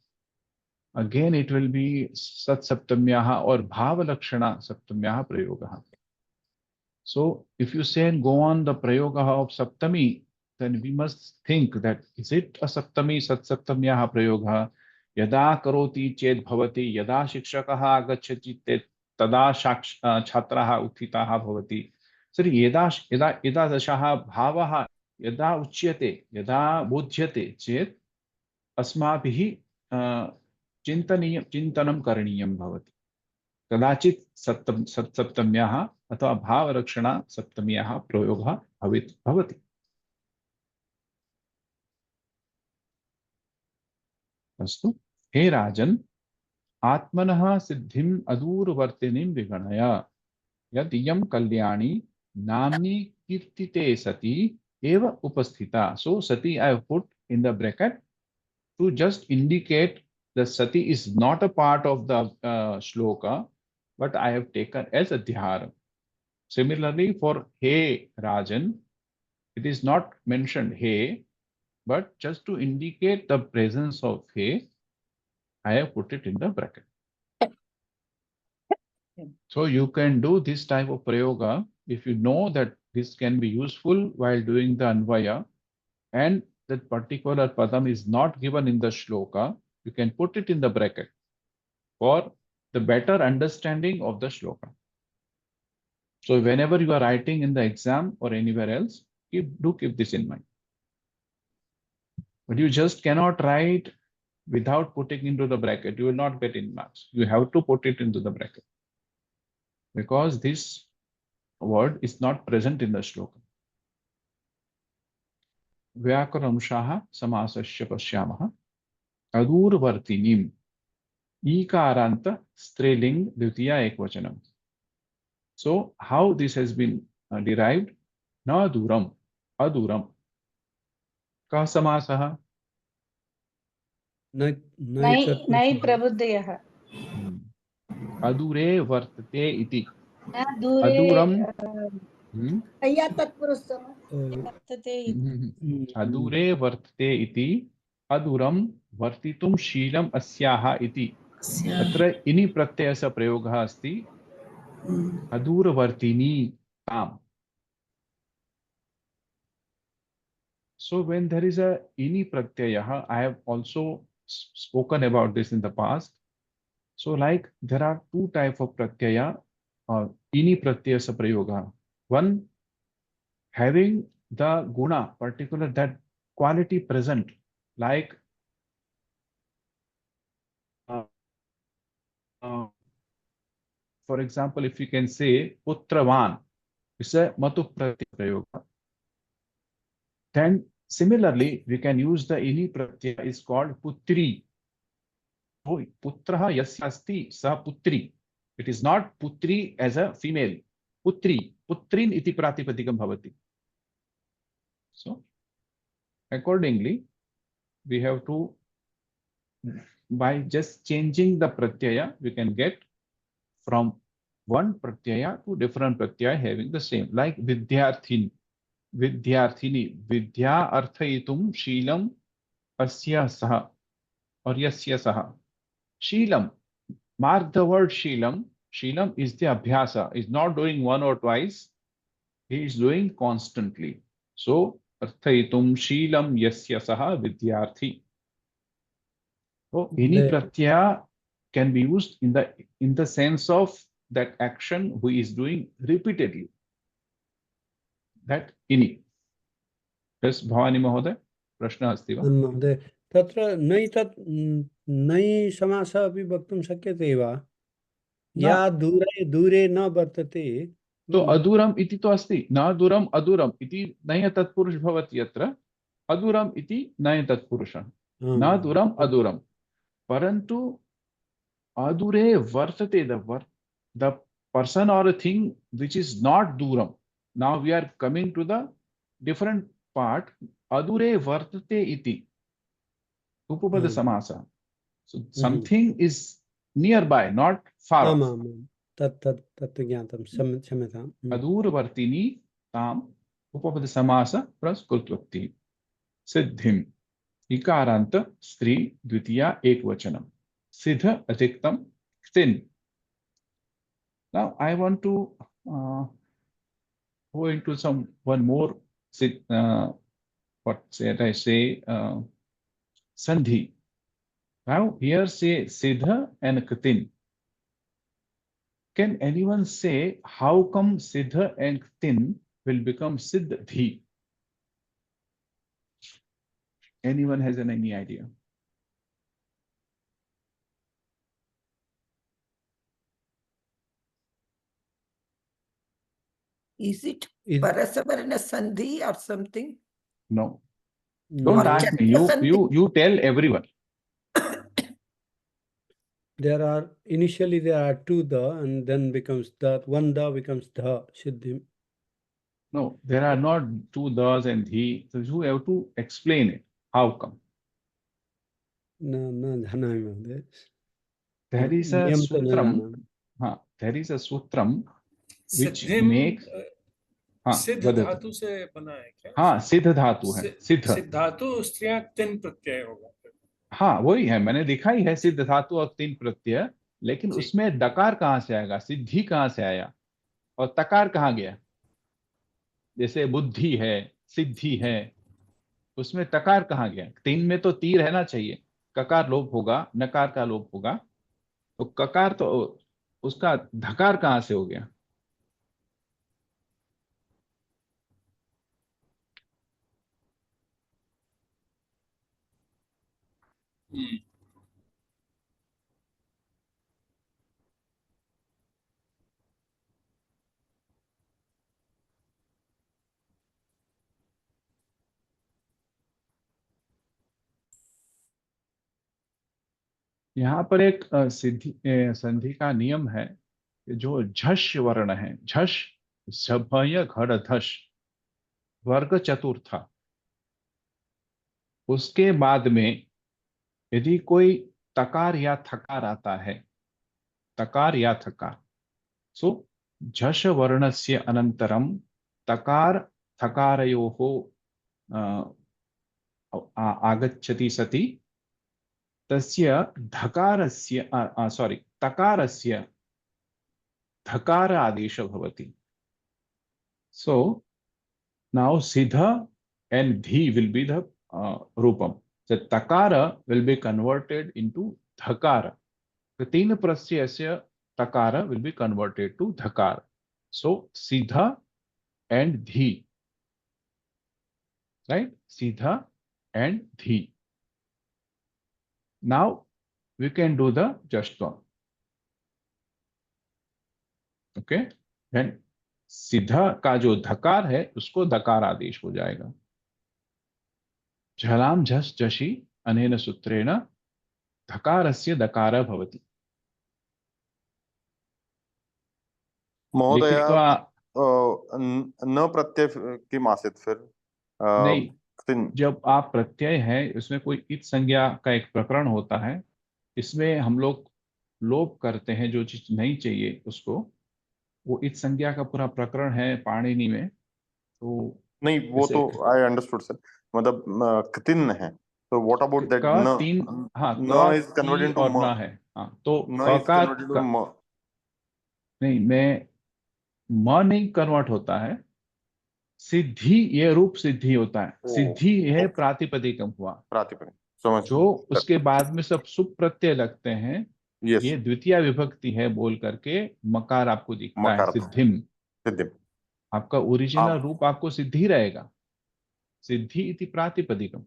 Again it will be Sat Saptamyah or Bhava Lakshana Saptamyah prayoga. So if you say and go on the prayoga of Saptami, then we must think that is it a Saptami Sat Saptamyah prayoga? Yada karoti ched bhavati, yada shikshakaha agacchati tada chhatraha uthitaha bhavati. So yada dashaha bhavaha यदा उच्यते यदा बोध्यते चेत अस्माभिः चिंतनं करणीयं भवति. कदाचित् सप्तम्याः अथवा भावरक्षणा सप्तम्याः प्रयोगः भवति. अस्तु. हे राजन्, आत्मनः सिद्धिम् अदूरवर्तिनीं विगणय यद् इयं कल्याणी नाम्नी कीर्तिते सति eva upasthita. So sati I have put in the bracket to just indicate the sati is not a part of the shloka, but I have taken as adhyara. Similarly for he Rajan, it is not mentioned he, but just to indicate the presence of he, I have put it in the bracket. So you can do this type of prayoga if you know that this can be useful while doing the Anvaya and that particular padam is not given in the shloka, you can put it in the bracket for the better understanding of the shloka. So whenever you are writing in the exam or anywhere else, do keep this in mind. But you just cannot write without putting into the bracket. You will not get in marks. You have to put it into the bracket because this word is not present in the shloka. व्याकरणंशाः समासस्य पश्यामः. अदूरवर्तिनीम् ईकारान्त स्त्रीलिंग द्वितीया एकवचनम. So how this has been derived? न दूरम अदूरम. कः समासः? नै प्रबुद्धयः. अदूरे वर्तते इति. अदूरम अदूरे वर्तते इति अदूरम वर्तितुं शीलम् अस्याः इति. अत्र इनि प्रत्ययस्य प्रयोगः अस्ति. अदूरवर्तिनी ताम्. So when there is a ini pratyaya, I have also spoken about this in the past. So like there are 2 types of pratyaya or ini pratyaya prayoga. One, having the guna, particular that quality present, like for example, if you can say putravan, it's a matu pratyaya. Then similarly, we can use the ini pratyaya is called putri. So putraha yasya asti sa putri. It is not putri as a female. Putri. Putrin iti pratipadikam bhavati. So accordingly, we have to, by just changing the pratyaya, we can get from one pratyaya to different pratyaya having the same, like vidyarthin, vidyarthini, vidya arthayitum shilam asya saha or yasya saha. Shilam, mark the word shilam. Shilam is the abhyasa, is not doing one or twice, he is doing constantly. So arthayitum shilam yasya saha vidyarthi. So any The- pratyaya can be used in the sense of that action who is doing repeatedly. That any. Yes, Bhavani Mahoday, Prashna अस्ति वा? महोदय तत्र नै तत् नै समासः अपि वक्तुं शक्यते वा? या दूरे दूरे न वर्तते तो अदूरम इति तो अस्ति, न दूरम अदूरम इति नय तत्पुरुष भवति यत्र, अदूरम इति नय तत्पुरुषः, न दूरम अदूरम, परंतु अदूरे वर्तते, the person or a thing which is not duram. Now we are coming to the different part. Adure vartate iti upapada samasa. So something is nearby, not far off. तत् ज्ञातं, क्षम्यताम्। अदूरवर्तिनी ताम उपपद समास प्लस कृत्वक्ति सिद्धिम इकारांत स्त्री द्वितीया एकवचनम सिद्ध अधिकतम क्तिन. Now I want to go into one more what should I say, sandhi. Now here say siddha and ktin. Can anyone say how come siddha and ktin will become siddhi? Anyone has any idea? Is it Parasavarana Sandhi or something? No. Don't Or ask me. Chakra You tell everyone. There are initially there are two the and then becomes the one the becomes the siddhim. No, there are not two das and he. So you have to explain it. How come? न जानामि महोदय. There is a नियम तो न sutram. जानामि. There is a sutram which सिद्धिम makes. सिद्ध धातु से बना है क्या? हाँ, सिद्ध धातु है. सिद्ध. सिद्ध धातु स्त्रियां तिन प्रत्यय होगा. हाँ, वही है, मैंने देखा ही है सिद्ध धातु और तीन प्रत्यय, लेकिन उसमें डकार कहाँ से आएगा, सिद्धि कहाँ से आया और तकार कहाँ गया? जैसे बुद्धि है, सिद्धि है, उसमें तकार कहाँ गया? तीन में तो ती रहना चाहिए, ककार लोप होगा, नकार का लोप होगा, तो ककार तो उसका धकार कहाँ से हो गया? यहाँ पर एक संधि का नियम है कि जो झष वर्ण है, झष झभय घड़ धष वर्ग चतुर्था, उसके बाद में यदि कोई तकार या थकार आता है, तकार या थकार, सो झष वर्णस्य अनंतरम तकार थकारयोः आगच्छति सति तस्य धकारस्य तकारस्य धकार आदेश भवति. So now siddha and dhi will be the rupam. The takara will be converted into dhakara. The teen prasyasya takara will be converted to dhakara. So siddha and dhi, right? Siddha and dhi. Now we can do the just one. Okay, then सिद्धा का जो धकार है उसको धकार आदेश हो जाएगा. झलाम झस झषि अनेन सूत्रेण धकारस्य दकार भवति. महोदय न प्रत्यय किम आसीत् फिर? नहीं, क्तिन। जब आप प्रत्यय है उसमें कोई इत संज्ञा का एक प्रकरण होता है, इसमें हम लोग लोप करते हैं जो चीज नहीं चाहिए उसको। वो इत संज्ञा का पूरा प्रकरण है पाणिनि में। तो नहीं वो जैसे तो आई अंडरस्टूड सर, मतलब क्तिन है, तो व्हाट अबाउट दैट क न? तीन, हाँ न क इज कन्वर्टेड ती इनटू और म, न है। हाँ तो न क इज का कन्वर्टेड इनटू म। नहीं, मैं म नहीं कन्वर्ट होता है। सिद्धि ये रूप सिद्धि होता है। ओ, सिद्धि है ओके, प्रातिपदिकम हुआ। प्रातिपदिक समझ जो उसके बाद में सब सुप प्रत्यय लगते हैं, यस, ये द्वितीय विभक्ति है बोल करके मकार आपको दिखता है, मकार सिद्धिम। सिद्धिम। आपका ओरिजिनल आप रूप आपको सिद्धि रहेगा, सिद्धि इति प्रातिपदिकम।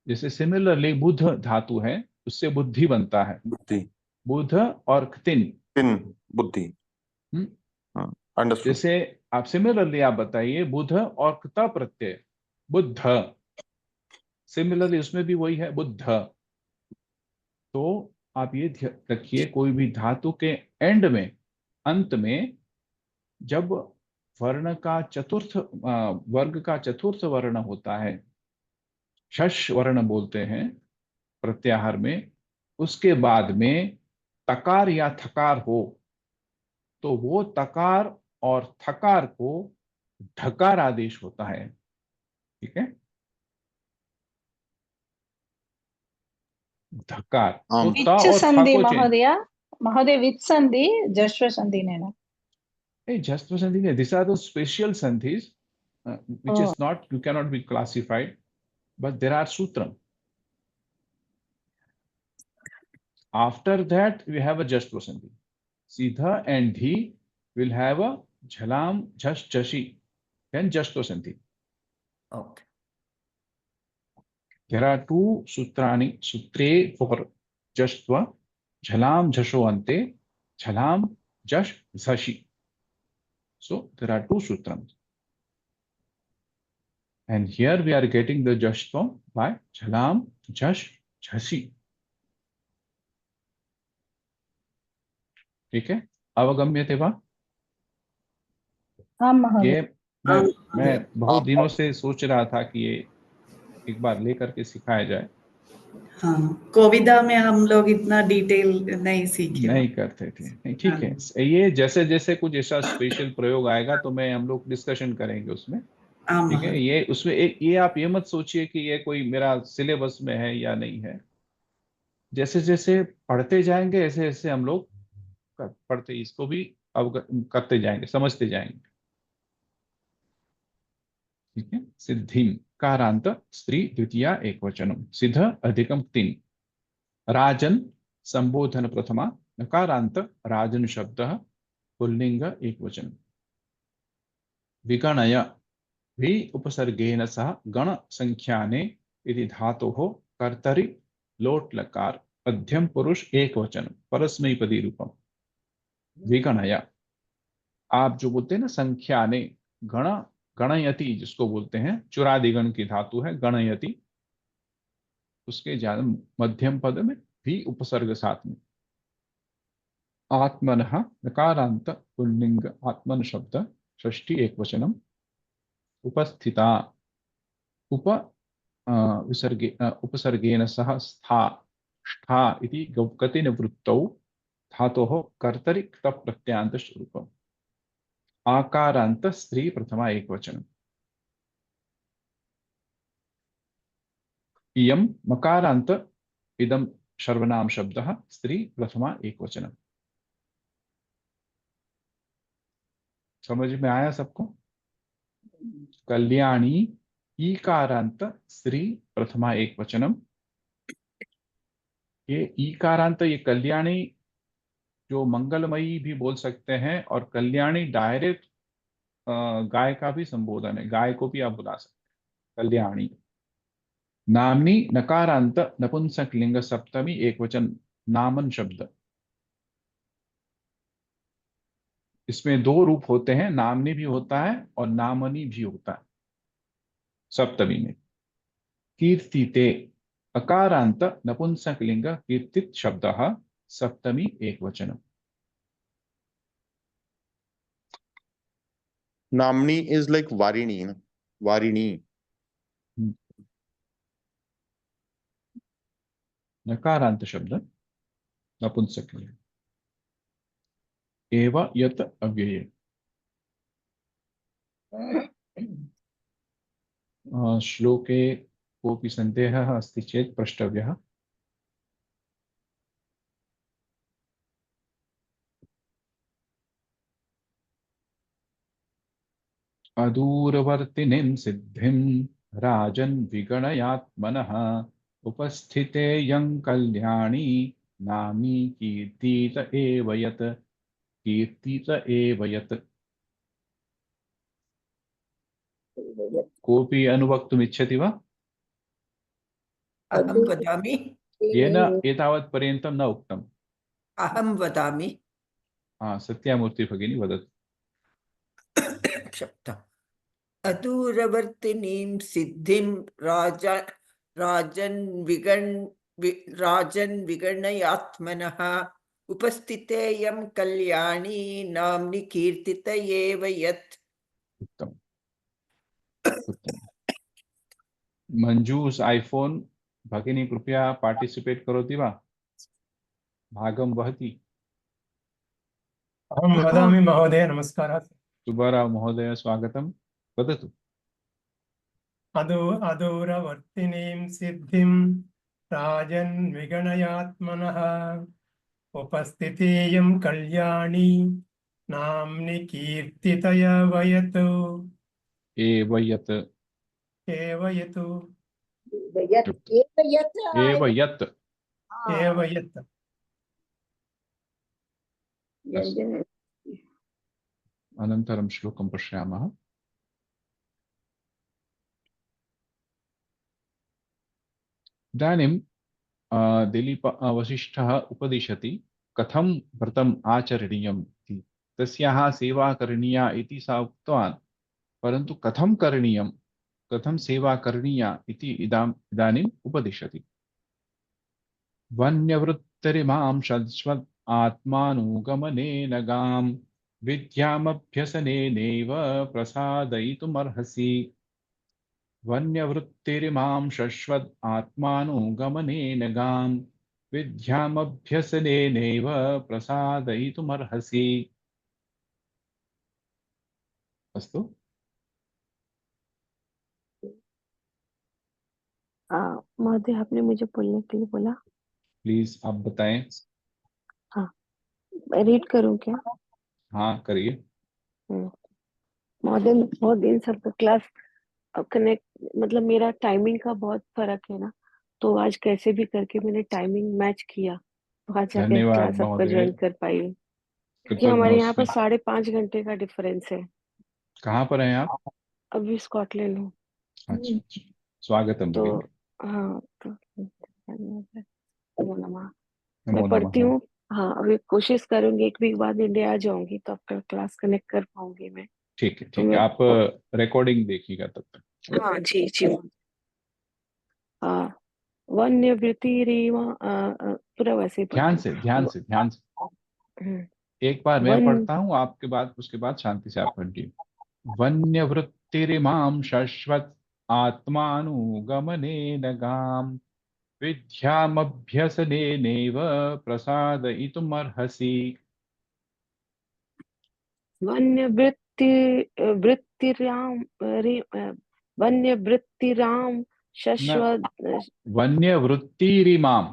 जैसे सिमिलरली बुध धातु है, उससे बुद्धि बनता है, बुद्धि, बुध और क्तिन। तिन बुद्धि, हम्म? अंडरस्टूड। जैसे आप सिमिलरली आप बताइए बुध और क्ता प्रत्यय, बुद्ध। सिमिलरली उसमें भी वही है, बुद्ध। तो आप ये रखिए, कोई भी धातु के एंड में, अंत में, जब वर्ण का चतुर्थ वर्ग का चतुर्थ वर्ण होता है, षष वर्ण बोलते हैं प्रत्याहार में, उसके बाद में तकार या थकार हो, तो वो तकार और थकार को ढकार आदेश होता है। ठीक है, धकार। तो त विच्च और थ संधि को चेंज, महोदय विच्च संधि जश्व संधि नेना। just संधि नहीं, these are the special sandhis which Oh. is not, you cannot be classified, but there are sutram. After that we have a just sandhi. Sidha and dhi will have a jhalam, jhash, jashi, then just sandhi. Okay. There are two sutrani, sutre for jashtva, jhalam, jasho ante, jhalam, jash, zashi. So there are two sutrams. And here we are getting the jashtva by jhalam, jash, jhasi. ठीक है, अवगम्यते वा? हाँ महोदय। ये मैं हाँ, मैं बहुत दिनों से सोच रहा था कि ये एक बार लेकर के सिखाया जाए। हाँ, कोविदा में हम लोग इतना डिटेल नहीं सीखे। नहीं करते थे। नहीं, ठीक है, ये जैसे जैसे कुछ ऐसा स्पेशल प्रयोग आएगा तो मैं हम लोग डिस्कशन करेंगे उसमें। ठीक है, ये उसमें एक ये आप ये मत सोचिए कि ये कोई मेरा सिलेबस में है या नहीं है। जैसे जैसे पढ़ते जाएंगे ऐसे ऐसे हम लोग पढ़ते इसको भी अवगत करते जाएंगे, समझते जाएंगे। ठीक है, सिद्धिम कारांत स्त्री द्वितीया एकवचनम, सिद्ध अधिकम तीन, राजन संबोधन प्रथमा, नकारांत राजन शब्द पुल्लिंग एकवचन, विगणय भी उपसर्गेन सह गण संख्याने इति धातोः कर्तरि लोट लकार मध्यम पुरुष एकवचन परस्मैपदी रूपम। विगणय, आप जो बोलते हैं ना संख्याने, गण गणयति जिसको बोलते हैं, चुरादिगण की धातु है गणयति, उसके ज्यादा मध्यम पद में भी उपसर्ग साथ में। आत्मनः नकारांत पुल्लिंग आत्मन शब्द षष्ठी एकवचनम, उपस्थिता उप विसर्गे उपसर्गेण सह स्था ष्ठा इति गौकतिन वृत्तौ धातोः कर्तरि क्तः प्रत्ययान्त रूपम्। आकारांत स्त्री प्रथमा एकवचनम्। इयं मकारांत इदं सर्वनाम शब्दः स्त्री प्रथमा एकवचनम्। समझ में आया सबको? कल्याणी ईकारांत स्त्री प्रथमा एकवचनम्। ये ईकारांत, ये कल्याणी जो मंगलमयी भी बोल सकते हैं, और कल्याणी डायरेक्ट गाय का भी संबोधन है, गाय को भी आप बुला सकते हैं कल्याणी। नामनी नकारांत नपुंसक लिंग सप्तमी एकवचन नामन शब्द, इसमें दो रूप होते हैं, नामनी भी होता है और नामनी भी होता है सप्तमी में। कीर्तिते अकारांत नपुंसक लिंग कीर्तित शब्द सप्तमी एकवचनम्। नामनी इज लाइक वारिणी ना, वारिणी नकारांत शब्द नपुंसक लिंग। एव यत् अव्यये। श्लोके कोऽपि सन्देहः अस्ति चेत् प्रष्टव्यः। अदूरवर्तिनीं सिद्धिं राजन् विगणयात्मनः उपस्थिते यं कल्याणी नामी कीर्तित एव यत्। कीर्तित एव यत्। कोऽपि अनुभक्तुम् इच्छति वा? अहं वदामि। येन एतावत् पर्यन्तं न उक्तम्। अहं वदामि। सत्यामूर्ति भगिनी वदतु। शब्दम् अदूरवर्तिनीं सिद्धिं राजन् विगणयात्मनः उपस्थिते यं कल्याणी नाम्नि कीर्तित एव यत्। उत्तम उत्तम। मंजूस आईफोन भगिनी कृपया पार्टिसिपेट करोति वा? भागं वहति? अहं वदामि महोदय, नमस्कारः। सुब्बाराव महोदय स्वागतं, वदतु। अदूरवर्तिनीं सिद्धिं राजन् विगणयात्मनः उपस्थितेयं कल्याणी नाम्नि कीर्तितय वयत्। एव यत्। एव यत्। एव यत्। एव यत्। अनन्तरं श्लोकं पश्यामः। इदानीं दिलीप वसिष्ठः उपदिशति कथं व्रतम् आचरणीयम् इति। तस्याः सेवा करणीया इति सा उक्तवान्, परन्तु कथं करणीयं, कथं सेवा करणीया इति इदानीम् उपदिशति। वन्यवृत्तिरिमां शश्वत् आत्मानुगमनेन गां विद्यामभ्यसनेनैव प्रसादयितुमर्हसि। वन्यवृत्तिरिमां शश्वत् आत्मानुगमनेन गां विद्यामभ्यसनेनैव प्रसादयितुमर्हसि। अस्तु। महोदय, आपने मुझे बोलने के लिए बोला। प्लीज आप बताएं। हाँ, रीड करूं क्या? हाँ करिए। महोदय, बहुत दिन से आपका क्लास कनेक्ट, मतलब मेरा टाइमिंग का बहुत फर्क है ना, तो आज कैसे भी करके मैंने टाइमिंग मैच किया, तो आज जाके धन्यवाद क्लास आपका महोदय, ज्वाइन कर पाई हूँ। क्योंकि कृतज्ञ हमारे यहाँ पर अस्मि। 5.5 घंटे का डिफरेंस है। कहाँ पर हैं आप? अभी स्कॉटलैंड हूँ। अच्छा, स्वागतम तो भगिनी। हाँ, तो धन्यवाद। नमो नमः। नमो मैं पढ़ती नमः। हूँ। हाँ, अभी कोशिश करूंगी, एक वीक बाद इंडिया आ जाऊंगी तो आपका क्लास कनेक्ट कर पाऊंगी मैं। ठीक है तो ठीक है, मैं आप रिकॉर्डिंग देखिएगा तब तक। हाँ जी जी। वन्यवृत्तिरेव पूरा वैसे ही ध्यान पढ़ती से ध्यान से ध्यान से। हूँ। एक बार मैं वन पढ़ता हूँ आपके बाद, उसके बाद शांति से आप पढ़िए। वन्यवृत्तिरिमां शश्वत् आत्मानुगमनेन गां विद्यामभ्यसनेनैव प्रसादयितुमर्हसि। वन्यवृत्तिराम न, शश्वत वन्यवृत्तिरिमां।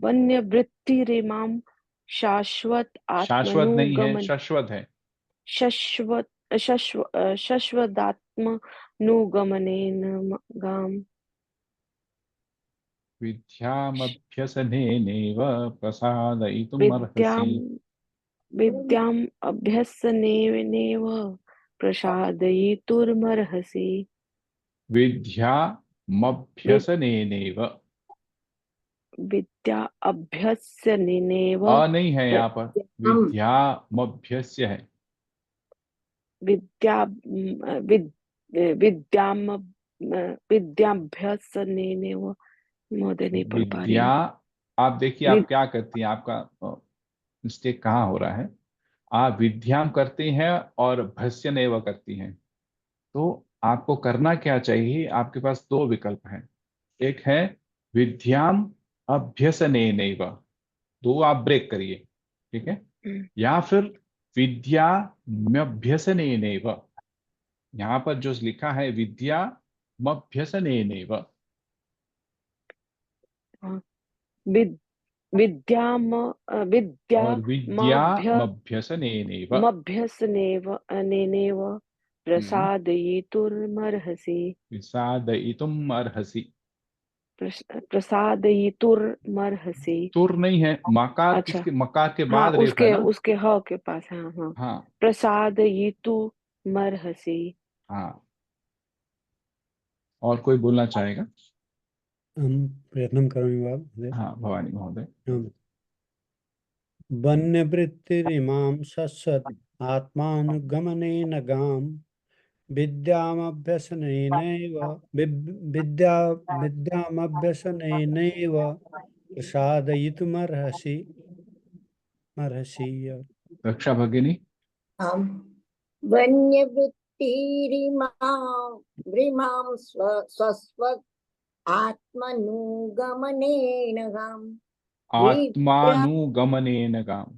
वन्यवृत्तिरिमां शाश्वत शाश्वत नहीं है, आत्मनुगमन शाश्वत है। शश्वदात्मनुगमनेन गाम् विद्यामभ्यसनेनैव प्रसादयितुमर्हसि। विद्याम् अभ्यसनेनैव प्रसादयितुमर्हसि। विद्यामभ्यसनेनैव। विद्या अभ्यसनेनैव नहीं है यहाँ पर, विद्यामभ्यस्य है। विद्या विद्याम विद्याभ्यसनेनैव। महोदय नहीं पढ़ पा रही विद्या, हूँ। आप देखिए आप क्या करती हैं, आपका मिस्टेक कहाँ हो रहा है। आप विद्याम करती हैं और भस्यनेव करती हैं। तो आपको करना क्या चाहिए, आपके पास दो विकल्प हैं। एक है विद्याम अभ्यसनेनैव, दो आप ब्रेक करिए, ठीक है, या फिर विद्यामभ्यसनेनैव, यहाँ पर जो लिखा है विद्यामभ्यसनेनैव, विद्याम और विद्यामभ्य विद्यामभ्यसनेनैव। मभ्यसनेव अनेनेव प्रसादयितुर्मर्हसि विसादयितुम् अर्हसि। प्रसादयितुर्मर्हसि। तुर नहीं है, मकार अच्छा, किसके, मकार के हाँ बाद रेफ है ना। उसके ह के पास, हाँ हाँ, हाँ प्रसादयितुर्मर्हसि। हाँ, और कोई बोलना चाहेगा? अहं प्रयत्नं करोमि वा महोदय? हाँ भवानी महोदय। वन्यवृत्तिरिमां शश्वत् आत्मानुगमनेन गां विद्यामभ्यसनेनैव विद्यामभ्यसनेनैव प्रसादयितुमर्हसि मर्हसि। रक्षा भगिनी। आम् वन्यवृत्तिरिमां स्वस्वत् आत्मनुगमनेन गाम् आत्मानुगमनेन गाम्।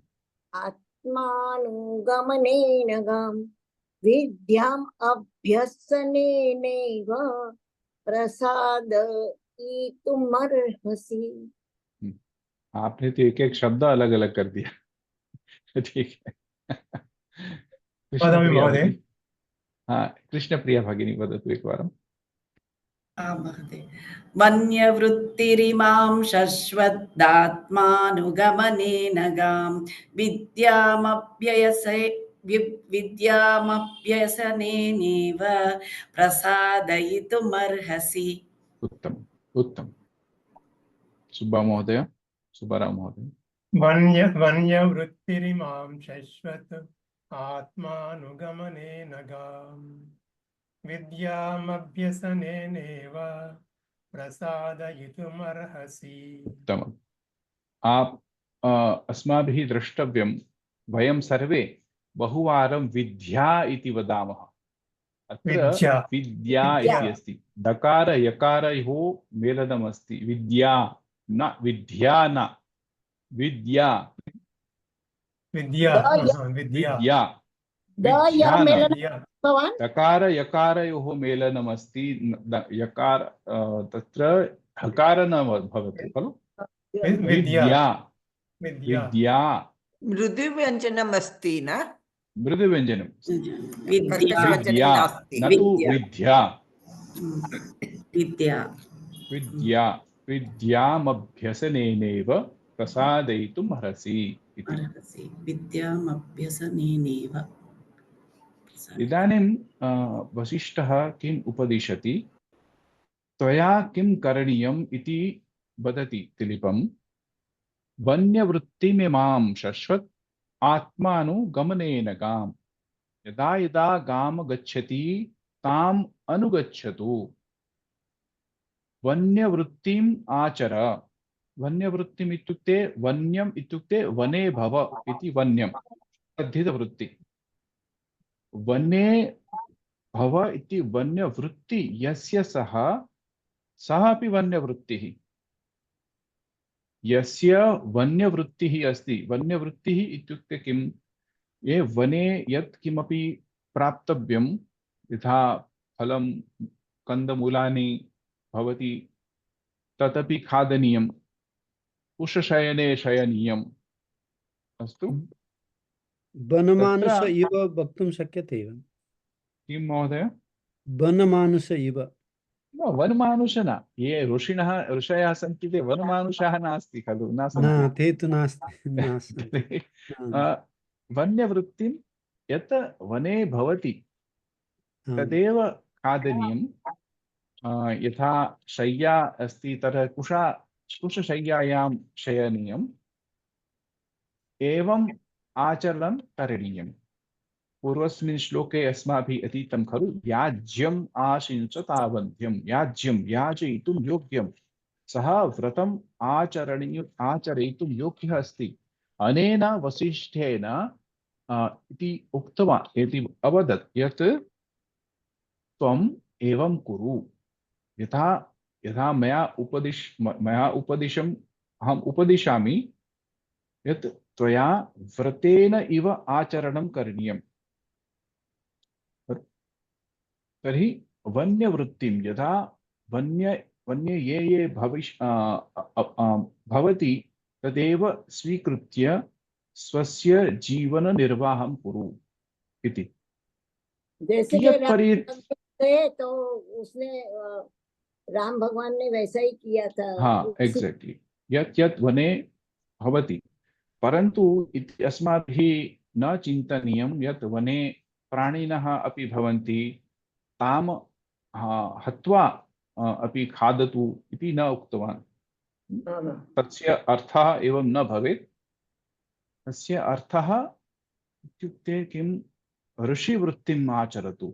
आत्मानुगमनेन गाम् विद्याम् अभ्यसनेनैव प्रसादयितुमर्हसि। आपने तो एक एक शब्द अलग अलग कर दिया। ठीक है। वदामि कृष्णप्रिया महोदय। भगिनी। हाँ, कृष्णप्रिया भगिनी वदतु एकवारम्। महोदय, वन्यवृत्तिरिमां शश्वदात्मानुगमनेन गां विद्यामभ्यसनेनैव प्रसादयितुमर्हसि। उत्तम उत्तम। सुब्बा महोदय, सुब्बाराव महोदय। वन्यवृत्तिरिमां शश्वत् आत्मानुगमनेन गां विद्यामभ्यसनेनैव प्रसादयितुमर्हसि। उत्तम। आप अस्माभिः द्रष्टव्यं, वयं सर्वे बहुवारं विद्या इति वदामः। अत्र विद्या इति अस्ति, दकार यकारयोः मेलनमस्ति। विद्या न विद्या, न विद्या, विद्या विद्या, विद्या न। दकार यकारयोः मेलनमस्ति, यकार तत्र हकार न भवति खलु। विद्या विद्या मृदुव्यञ्जनम् अस्ति न, मृदुव्यञ्जनं, कर्कशव्यञ्जनं नास्ति। न तु विद्या। विद्या विद्या विद्यामभ्यसनेनैव प्रसादयितुमर्हसि इति। विद्यामभ्यसनेनैव। इदानीं वसिष्ठः किम् उपदिशति? त्वया किं करणीयम् इति वदति दिलीपम्। वन्यवृत्तिमिमां शश्वत् आत्मानुगमनेन गाम्, यदा यदा गाम गच्छति ताम् अनुगच्छतु। वन्यवृत्तिम् आचर। वन्यवृत्तिम् इत्युक्ते, वन्यम् इत्युक्ते वने भव इति वन्यम्, वर्धितवृत्ति। वने भव इति वन्यवृत्ति यस्य सः अपि वन्यवृत्तिः। यस्य वन्यवृत्तिः अस्ति, वन्यवृत्तिः इत्युक्ते किं? ये वने यत् किमपि प्राप्तव्यं, यथा फलं कन्दमूलानि भवति, तदपि खादनीयम्, उषशयने शयनीयम्। अस्तु, वनमानुष इव वक्तुं शक्यते वा? किं महोदय? वनमानुष इव। वनमानुष न, ये ऋषयः सन्ति ते वनमानुषाः नास्ति खलु, न सन्ति। ते तु नास्ति। वन्यवृत्तिं यत् वने भवति तदेव खादनीयं। यथा शय्या अस्ति तथा कुशशय्यायां शयनीयम्, एवम् आचरणं करणीयम्। पूर्वस्मिन् श्लोके अस्माभिः अधीतं खलु, याज्यम् आशिंस तावन्त्यं। याज्यं, याजयितुं योग्यं, सः व्रतम् आचरयितुं योग्यः अस्ति। अनेन वसिष्ठेन इति उक्तवान्, इति अवदत् यत् त्वम् एवं कुरु, यथा मया उपदिशं अहम् उपदिशामि यत् त्वया व्रतेन इव आचरणं करणीयम्। तर्हि वन्यवृत्तिं यदा वन्ये ये भवति तदेव स्वीकृत्य स्वस्य जीवननिर्वाहं कुरु इति। जैसे कि राम थे तो उसने राम भगवान ने वैसा ही किया था। हाँ, एग्जैक्टली। यत् यत् वने भवति, परन्तु इति अस्माभिः न चिन्तनीयं यत् वने प्राणिनः अपि भवन्ति, ताम हत्वा अपि खादतु इति न उक्तवान्। तस्य अर्थः एवं न भवेत्। तस्य अर्थः इत्युक्ते किं, ऋषिवृत्तिम् आचरतु।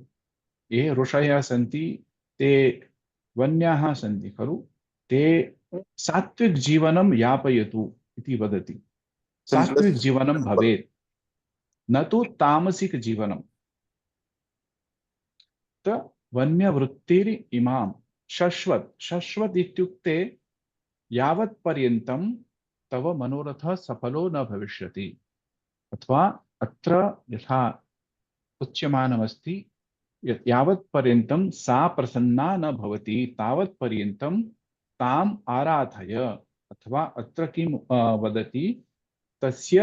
ये ऋषयः सन्ति ते वन्याः सन्ति खलु, ते सात्विक जीवनं यापयतु इति वदति। सात्विक जीवनं भवेत्, न तु तामसिक जीवनं। वन्यवृत्तिर् इमां शश्वत इत्युक्ते यावत् पर्यन्तं तव मनोरथः सफलो न भविष्यति, अथवा अत्र यथा उच्यमानमस्ति यावत् पर्यन्तं सा प्रसन्ना न भवति तावत् पर्यन्तं ताम् आराधय, अथवा अत्र किं वदति, तस्य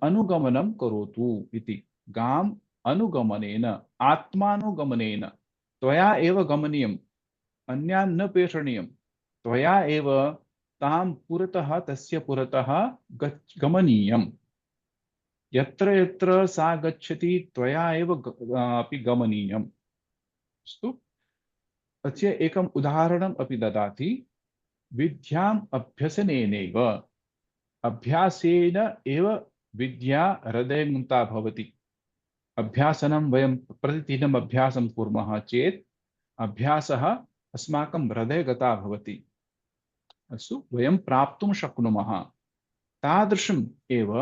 अनुगमनं करोतु इति। गाम् अनुगमनेन, आत्मानुगमनेन, त्वया एव गमनीयम्, अन्यान् न प्रेषणीयं। त्वया एव तां पुरतः, तस्य पुरतः गमनीयम्। यत्र यत्र सा गच्छति त्वया एव अपि गमनीयम्। अस्तु, तस्य एकम् उदाहरणम् अपि ददाति। विद्याम् अभ्यसनेनैव, अभ्यासेन एव विद्या हृदयङ्गता भवति। अभ्यासनं वयं प्रतिदिनम् अभ्यासं कुर्मः चेत् अभ्यासः अस्माकं हृदयगता भवति। अस्तु, वयं प्राप्तुं शक्नुमः। तादृशम् एव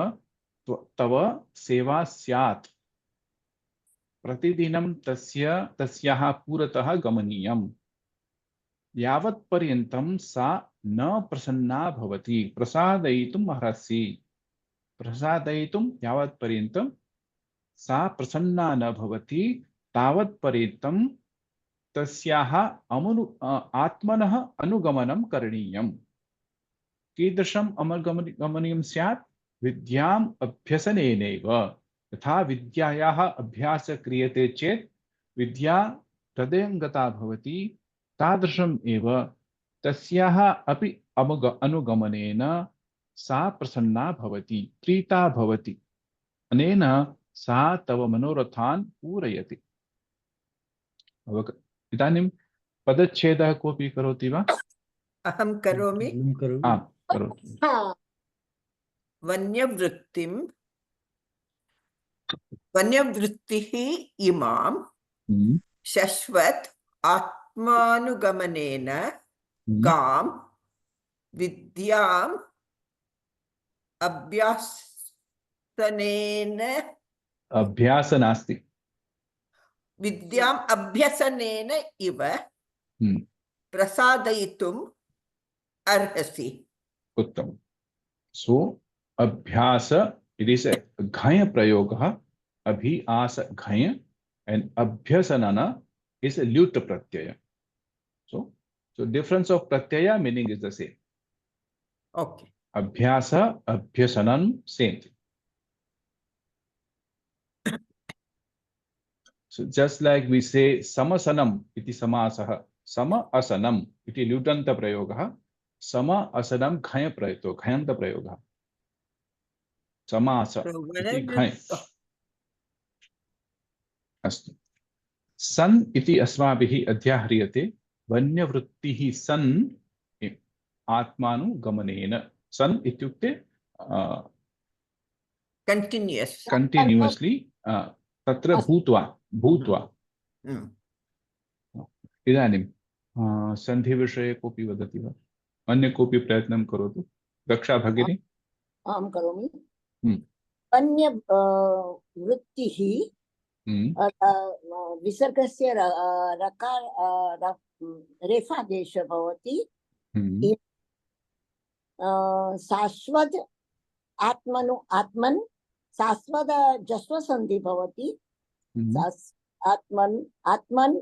तव सेवा स्यात्। प्रतिदिनं तस्याः पुरतः गमनीयम्। यावत् पर्यन्तं सा न प्रसन्ना भवति, प्रसादयितुम् अर्हसि। प्रसादयितुं यावत् पर्यन्तं सा प्रसन्ना न भवति तावत् पर्यन्तं तस्याः आत्मनः अनुगमनं करणीयम्। कीदृशम् अनुगमनीयं स्यात्? विद्याम् अभ्यसनेनैव। यथा विद्यायाः अभ्यासः क्रियते चेत् विद्या हृदयङ्गता भवति, तादृशम् एव तस्याः अपि अनुगमनेन सा प्रसन्ना भवति, प्रीता भवति। अनेन सा तव मनोरथान् पूरयति। इदानीं पदच्छेदः कोऽपि करोति वा? अहं करोमि। आम्, करोतु। वन्यवृत्तिः इमां शश्वत् आत्मानुगमनेन गां विद्याम् अभ्यास नास्ति, विद्याम् अभ्यसनेन इव प्रसादयितुम् अर्हसि। उत्तमम्। सो अभ्यास, it is a ghaya prayoga, abhi asa ghaya, and abhyasanana is a lut pratyaya. So difference of pratyaya meaning is the same. Okay. Abhyasa, abhyasanam, same thing. So just like we say samasanam iti samasah, sama asanam iti lutanta prayoga, sama asanam ghaya prayato, ghayanta prayoga. समास इति घञ् अस्तु। सन् इति अस्माभिः अध्याह्रियते। वन्यवृत्तिः सन् आत्मानुगमनेन। सन् इत्युक्ते continuously तत्र भूत्वा। इदानीं सन्धिविषये कोऽपि वदति वा? अन्य कोऽपि प्रयत्नं करोतु। रक्षा भगिनी। अहं करोमि। वन्य वृत्तिः विसर्गस्य रेफादेश भवति। शाश्वत आत्मनु आत्मन शाश्वत जस्व संधि भवति आत्मन आत्मन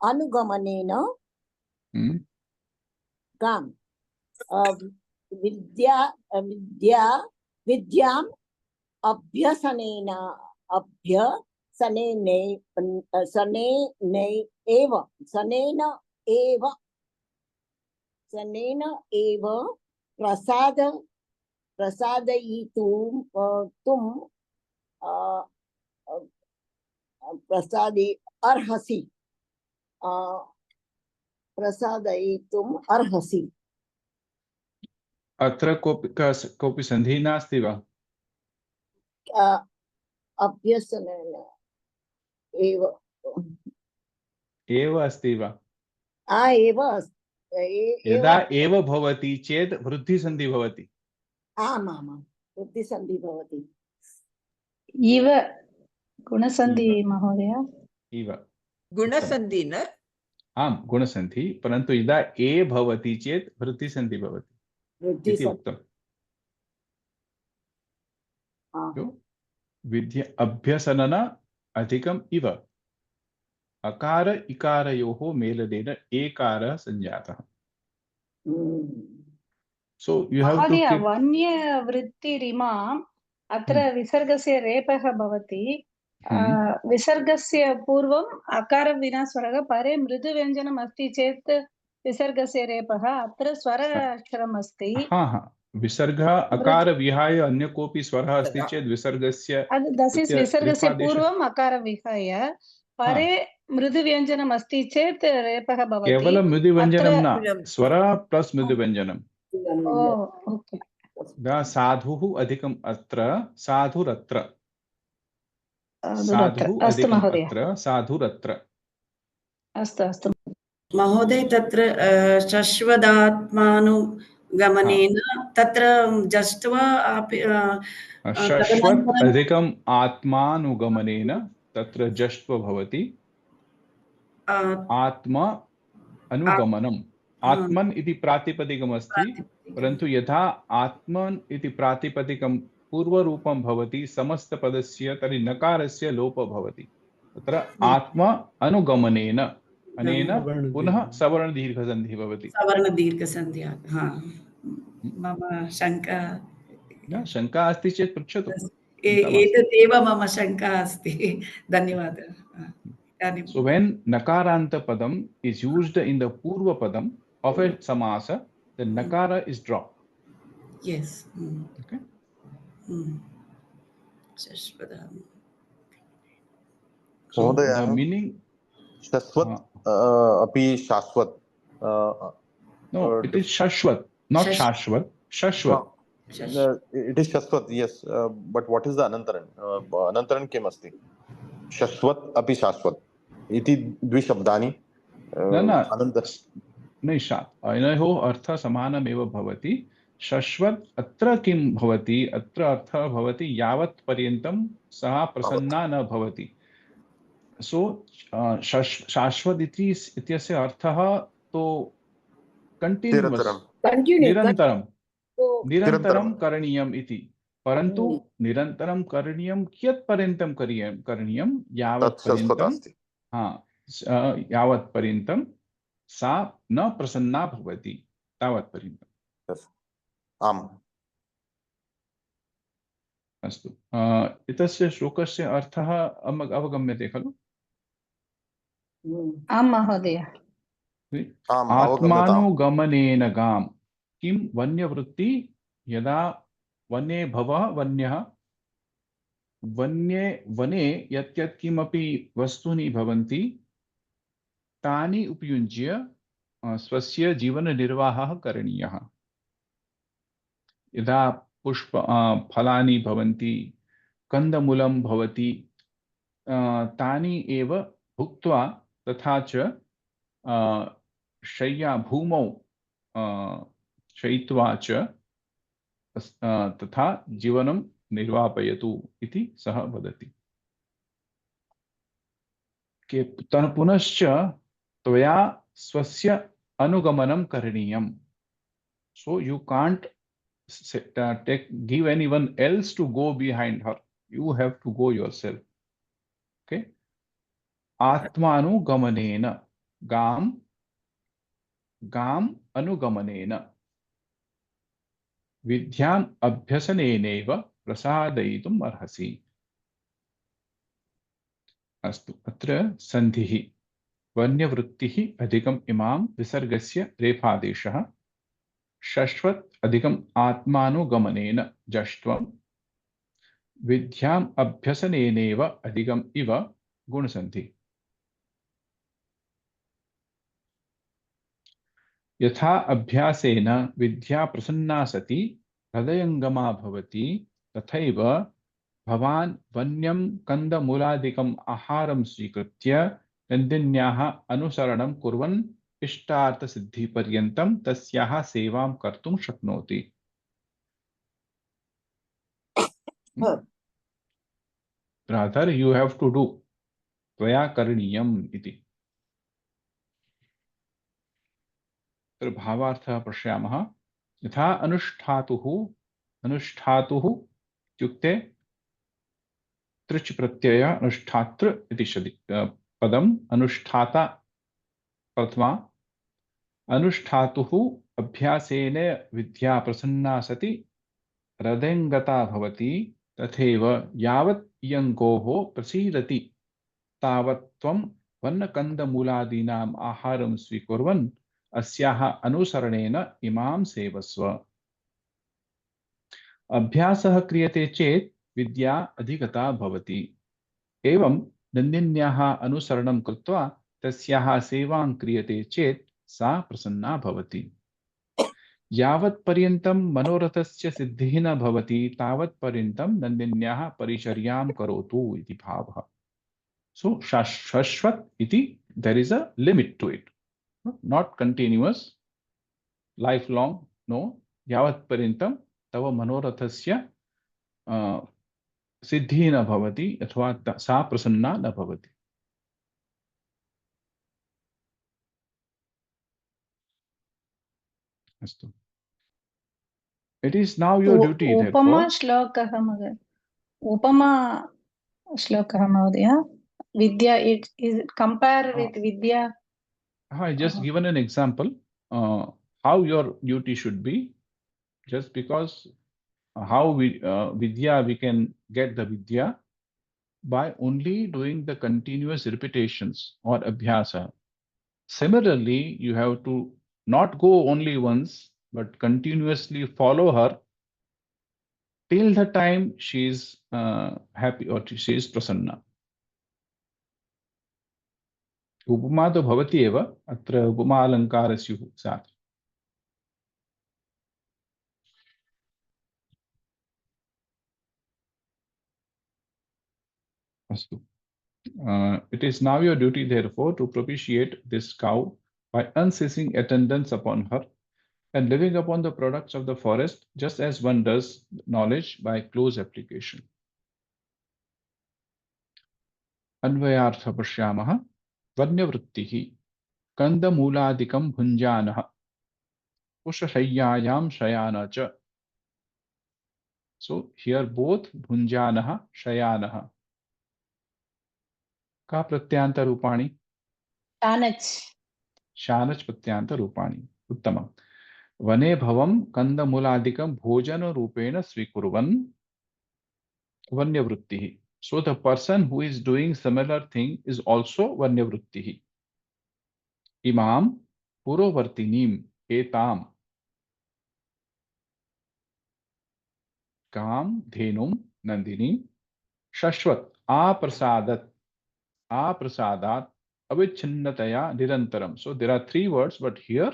अनुगमनेन गाम विद्या विद्या विद्याम अभ्यसनेन अभ्यसनेन सनेन एव सनेन एव प्रसादयितुं तुम प्रसादि अर्हसि प्रसादयितुम् अर्हसि। अत्र कोऽपि सन्धिः नास्ति वा? अभ्यसनेन एव अस्ति वा? एव यदा एव भवति चेत् वृद्धिसन्धि भवति। आमामां वृद्धिसन्धि भवति। इव गुणसन्धि महोदय। इव गुणसन्धि न? आम् गुणसन्धि, परन्तु यदा ए भवति चेत् वृद्धिसन्धि भवति इति उक्तम्। विद्या अभ्यसनन अधिकम् इव अकार इकारयोः मेलनेन एकारः संजातः। So you have to महोदय keep... वन्यवृत्तिरिमाम् अत्र विसर्गस्य रेपः भवति। विसर्गस्य पूर्वम् अकार विना स्वरः, परे मृदुव्यञ्जनम् अस्ति चेत् विसर्गस्य रेपः, अत्र स्वर अक्षरम् अस्ति। विसर्ग अकार विहाय अन्य कोऽपि स्वरः अस्ति चेत् विसर्गस्य विसर्गस्य पूर्वम् अकार विहाय परे मृदुव्यञ्जनम् अस्ति चेत् रेपः भवति। केवलं मृदुव्यञ्जनं न, स्वर प्लस मृदुव्यञ्जनं। साधुः अधिकम् अत्र, साधुरत्र, साधुः अधिकम् अत्र, साधुरत्र। अस्तु अस्तु महोदय, तत्र शश्वदात्मानुगमनेन तत्र जष्ट्वा शश्वत् अधिकम् आत्मानुगमनेन तत्र जष्ट्व भवति। आत्मा अनुगमनम्, आत्मन् इति प्रातिपदिकम् अस्ति, परन्तु यथा आत्मन् इति प्रातिपदिकं पूर्वरूपं भवति समस्तपदस्य, तर्हि नकारस्य लोपः भवति। तत्र आत्मा अनुगमनेन अनेन पुनः सवर्णदीर्घसन्धिः भवति। सवर्णदीर्घसन्धिः। मम शङ्का, शङ्का अस्ति चेत् पृच्छतु। एतदेव मम शङ्का अस्ति। धन्यवादः। So when nakaranta padam is used in the purva padam of a samasa, the nakara is dropped. Yes. Okay. So the meaning shashwat api shashwat. No, it is shashwat, not shashwat. Shashwat. It is shashwat, yes. But what is the anantaran? Anantaran किम् अस्ति? शश्वत अपि शाश्वत इति द्विशब्दानि अनयोः अर्थः समानमेव भवति। शश्वत अत्र किं भवति? अत्र अर्थः भवति यावत् पर्यन्तं सः प्रसन्ना न भवति। सो शाश्वत इत्यस्य अर्थः तो कंटिन्यूअस, निरन्तरं करणीयम् इति। परन्तु निरन्तरं करणीयं कियत् पर्यन्तं करणीयं? यावत् पर्यन्तं यावत् पर्यन्तं सा न प्रसन्ना भवति, तावत् पर्यन्तम्। आम्। अस्तु, एतस्य श्लोकस्य अर्थः अवगम्यते खलु? आं महोदय। आत्मानुगमनेन गाम्। किं वन्यवृत्ति? यदा वने भवः वन्यः, वने यत् किमपि वस्तूनि भवन्ति तानि उपयुज्य स्वस्य जीवननिर्वाहः करणीयः। यदा पुष्प फलानि भवन्ति, कन्दमूलं भवति, तानि एव भुक्त्वा तथा च शय्या भूमौ शयित्वा च तथा जीवनं निर्वापयतु इति सः वदति। पुनश्च त्वया स्वस्य अनुगमनं करणीयम्। So you can't give anyone else to go behind her. You have to go yourself. Okay. Atmanugamanena, gam anugamanena, vidyam abhyasaneneva prasadaitum arhasi. अस्तु, अत्र सन्धिः वन्यवृत्तिः अधिकम् इमां विसर्गस्य रेफादेशः शश्वत् अधिकम् आत्मानुगमनेन जष्ट्वं विद्याम् अभ्यसनेनेव अधिकम् इव गुणसन्धि। यथा अभ्यासेन विद्या प्रसन्ना सति हृदयङ्गमा भवति तथैव भवान् वन्यं कन्दमूलादिकम् आहारं स्वीकृत्य नन्दिन्याः अनुसरणं कुर्वन् इष्टार्थसिद्धिपर्यन्तं तस्याः सेवां कर्तुं शक्नोति। Rather, you have to do. त्वया करणीयम् इति। तत्र भावार्थः पश्यामः। यथा अनुष्ठातुः इत्युक्ते तृच् प्रत्यय अनुष्ठातृ इति पदम् अनुष्ठाता प्रथमा अनुष्ठातुः अभ्यासेन विद्या प्रसन्ना सति हृदयङ्गता भवति तथैव यावत् इयङ्गोः प्रसीदति तावत् त्वं वन्नकन्दमूलादीनाम् आहारं स्वीकुर्वन् अस्याः अनुसरणेन इमां सेवस्व। अभ्यासः क्रियते चेत् विद्या अधिगता भवति। एवं नन्दिन्याः अनुसरणं कृत्वा तस्याः सेवां क्रियते चेत् सा प्रसन्ना भवति। यावत् पर्यन्तं मनोरथस्य सिद्धिः न भवति तावत् पर्यन्तं नन्दिन्याः परिचर्यां करोतु इति भावः। So shashwat iti, there is a limit to it, not continuous, lifelong. No, yavat parintam tava manorathasya siddhi na bhavati athva sa prasanna na bhavati. Astu. It is now your duty, upma therefore. श्लोकः महोदय, उपमा श्लोकः महोदय, Vidya, it is compare with Vidya. I just given an example how your duty should be. Just because how Vidya, we can get the Vidya by only doing the continuous repetitions or abhyasa. Similarly, you have to not go only once, but continuously follow her till the time she is happy or she is prasanna. उपमा तो भवति एव, अत्र उपमा अलङ्कार स्युः स्यात्। अस्तु। It is now your duty, therefore, to propitiate this cow by unceasing attendance upon her and living upon the products of the forest, just as one does knowledge by close application. अन्वयार्थ पश्यामः। वन्यवृत्तिः कन्दमूलादिकं भुञ्जानः उषशय्यायां शयान च. So here both भुञ्जानः शयानः का प्रत्यांत रूपाणि? शानच् प्रत्यांत रूपाणि। उत्तमम्। वने भवं कन्दमूलादिकं भोजन रूपेण स्वीकुर्वन् वन्यवृत्तिः. So the person who is doing similar thing is also vanyavrittihi. Imam purovartinim etam kam dhenum nandini shashvat aprasadat avichinnataya nirantaram. So there are three words, but here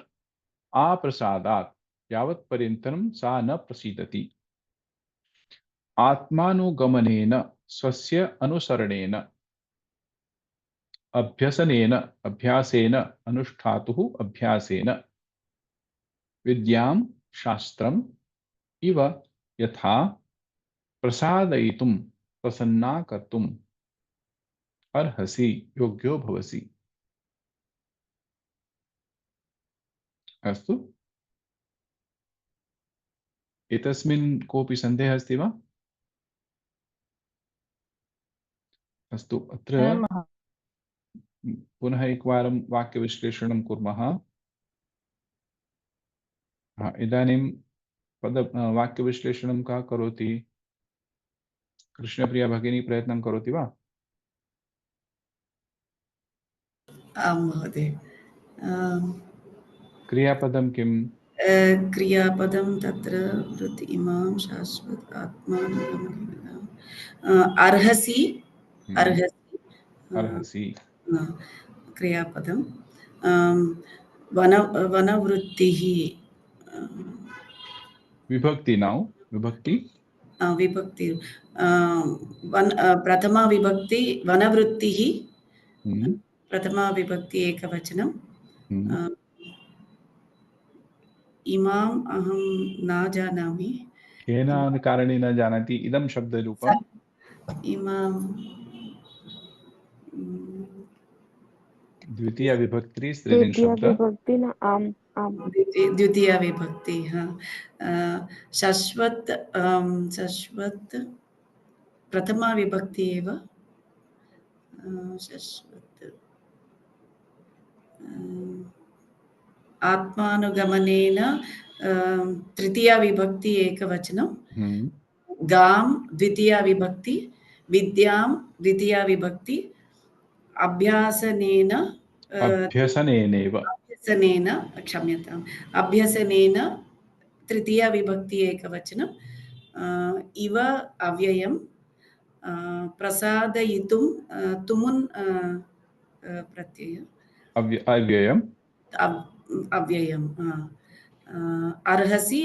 aprasadat yavat parintaram sa na prasidati. Atmanugamanena स्वस्य अनुसरणेन अभ्यासेन अनुष्ठातुः अभ्यासेन विद्यां शास्त्रम् इव यथा प्रसादयितुं प्रसन्ना कर्तुम् अर्हसि योग्यो भवसि। अस्तु। एतस्मिन् कोऽपि सन्देहः अस्ति वा? अस्तु, अत्र न महोदय। पुनः एकवारं वाक्यविश्लेषणं कुर्मः। इदानीं वाक्यविश्लेषणं कः करोति? कृष्णप्रिया भगिनी प्रयत्नं करोति वा? आं महोदय। क्रियापदं किम्? क्रियापदं तत्र वृत्ति इमां शाश्वत आत्मानुगमनेन अर्हसि अर्हसि अर्हसि क्रियापदं वनवृत्तिः विभक्ति नाउ विभक्ति विभक्ति प्रथमा विभक्ति वनवृत्तिः प्रथमा विभक्ति एकवचनं इमाम् अहं न जानामि। केन कारणेन न जानाति? इदं शब्दरूपम् इमां द्वितीया विभक्ति स्त्रीलिंग शब्द। विभक्ति न आम आम द्वितीया विभक्ति। हाँ, शाश्वत शाश्वत प्रथमा विभक्ति एव। शाश्वत आत्मानुगमनेन तृतीया विभक्ति एकवचनं। गां द्वितीया विभक्ति, विद्यां द्वितीया विभक्ति, अभ्यासनेन अभ्यसनेनैव अभ्यसनेन क्षम्यताम् अभ्यसनेन तृतीया विभक्ति एकवचनं। इव अव्ययं प्रसादयितुं तुमुन् प्रत्यय अव्ययम् अव्ययम् अर्हसि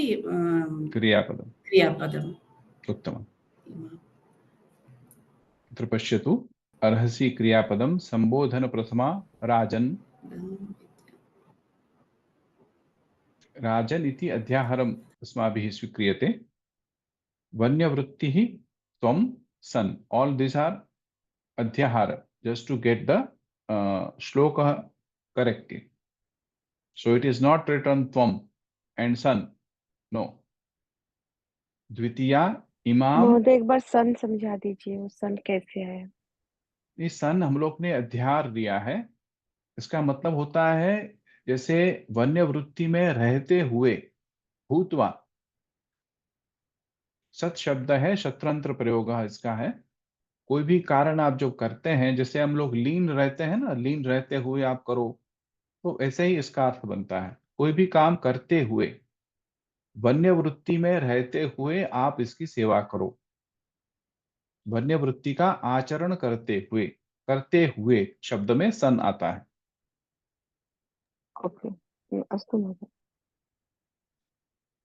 क्रियापदम् क्रियापदम्। उत्तमम्। अत्र पश्यतु, अर्हसि क्रियापदं संबोधन प्रथमा राजन्। राजन् इति अध्याहारम् अस्माभिः स्वीक्रियते। वन्यवृत्तिः त्वं सन्, all these are अध्याहार, just to get the श्लोकः correctly. So it is not written त्वं and sun, no. द्वितीया इमाम। महोदय एक बार सन समझा दीजिए, वो सन कैसे आया? ये सन हम लोग ने अध्याहार दिया है। इसका मतलब होता है जैसे वन्य वृत्ति में रहते हुए, भूतवा। सत शब्द है, शत्रंत्र प्रयोग इसका है। कोई भी कारण आप जो करते हैं, जैसे हम लोग लीन रहते हैं ना, लीन रहते हुए आप करो, तो ऐसे ही इसका अर्थ बनता है। कोई भी काम करते हुए, वन्य वृत्ति में रहते हुए आप इसकी सेवा करो। वन्य वृत्ति का आचरण करते हुए शब्द में सन आता है। ओके, अस्तु महोदय।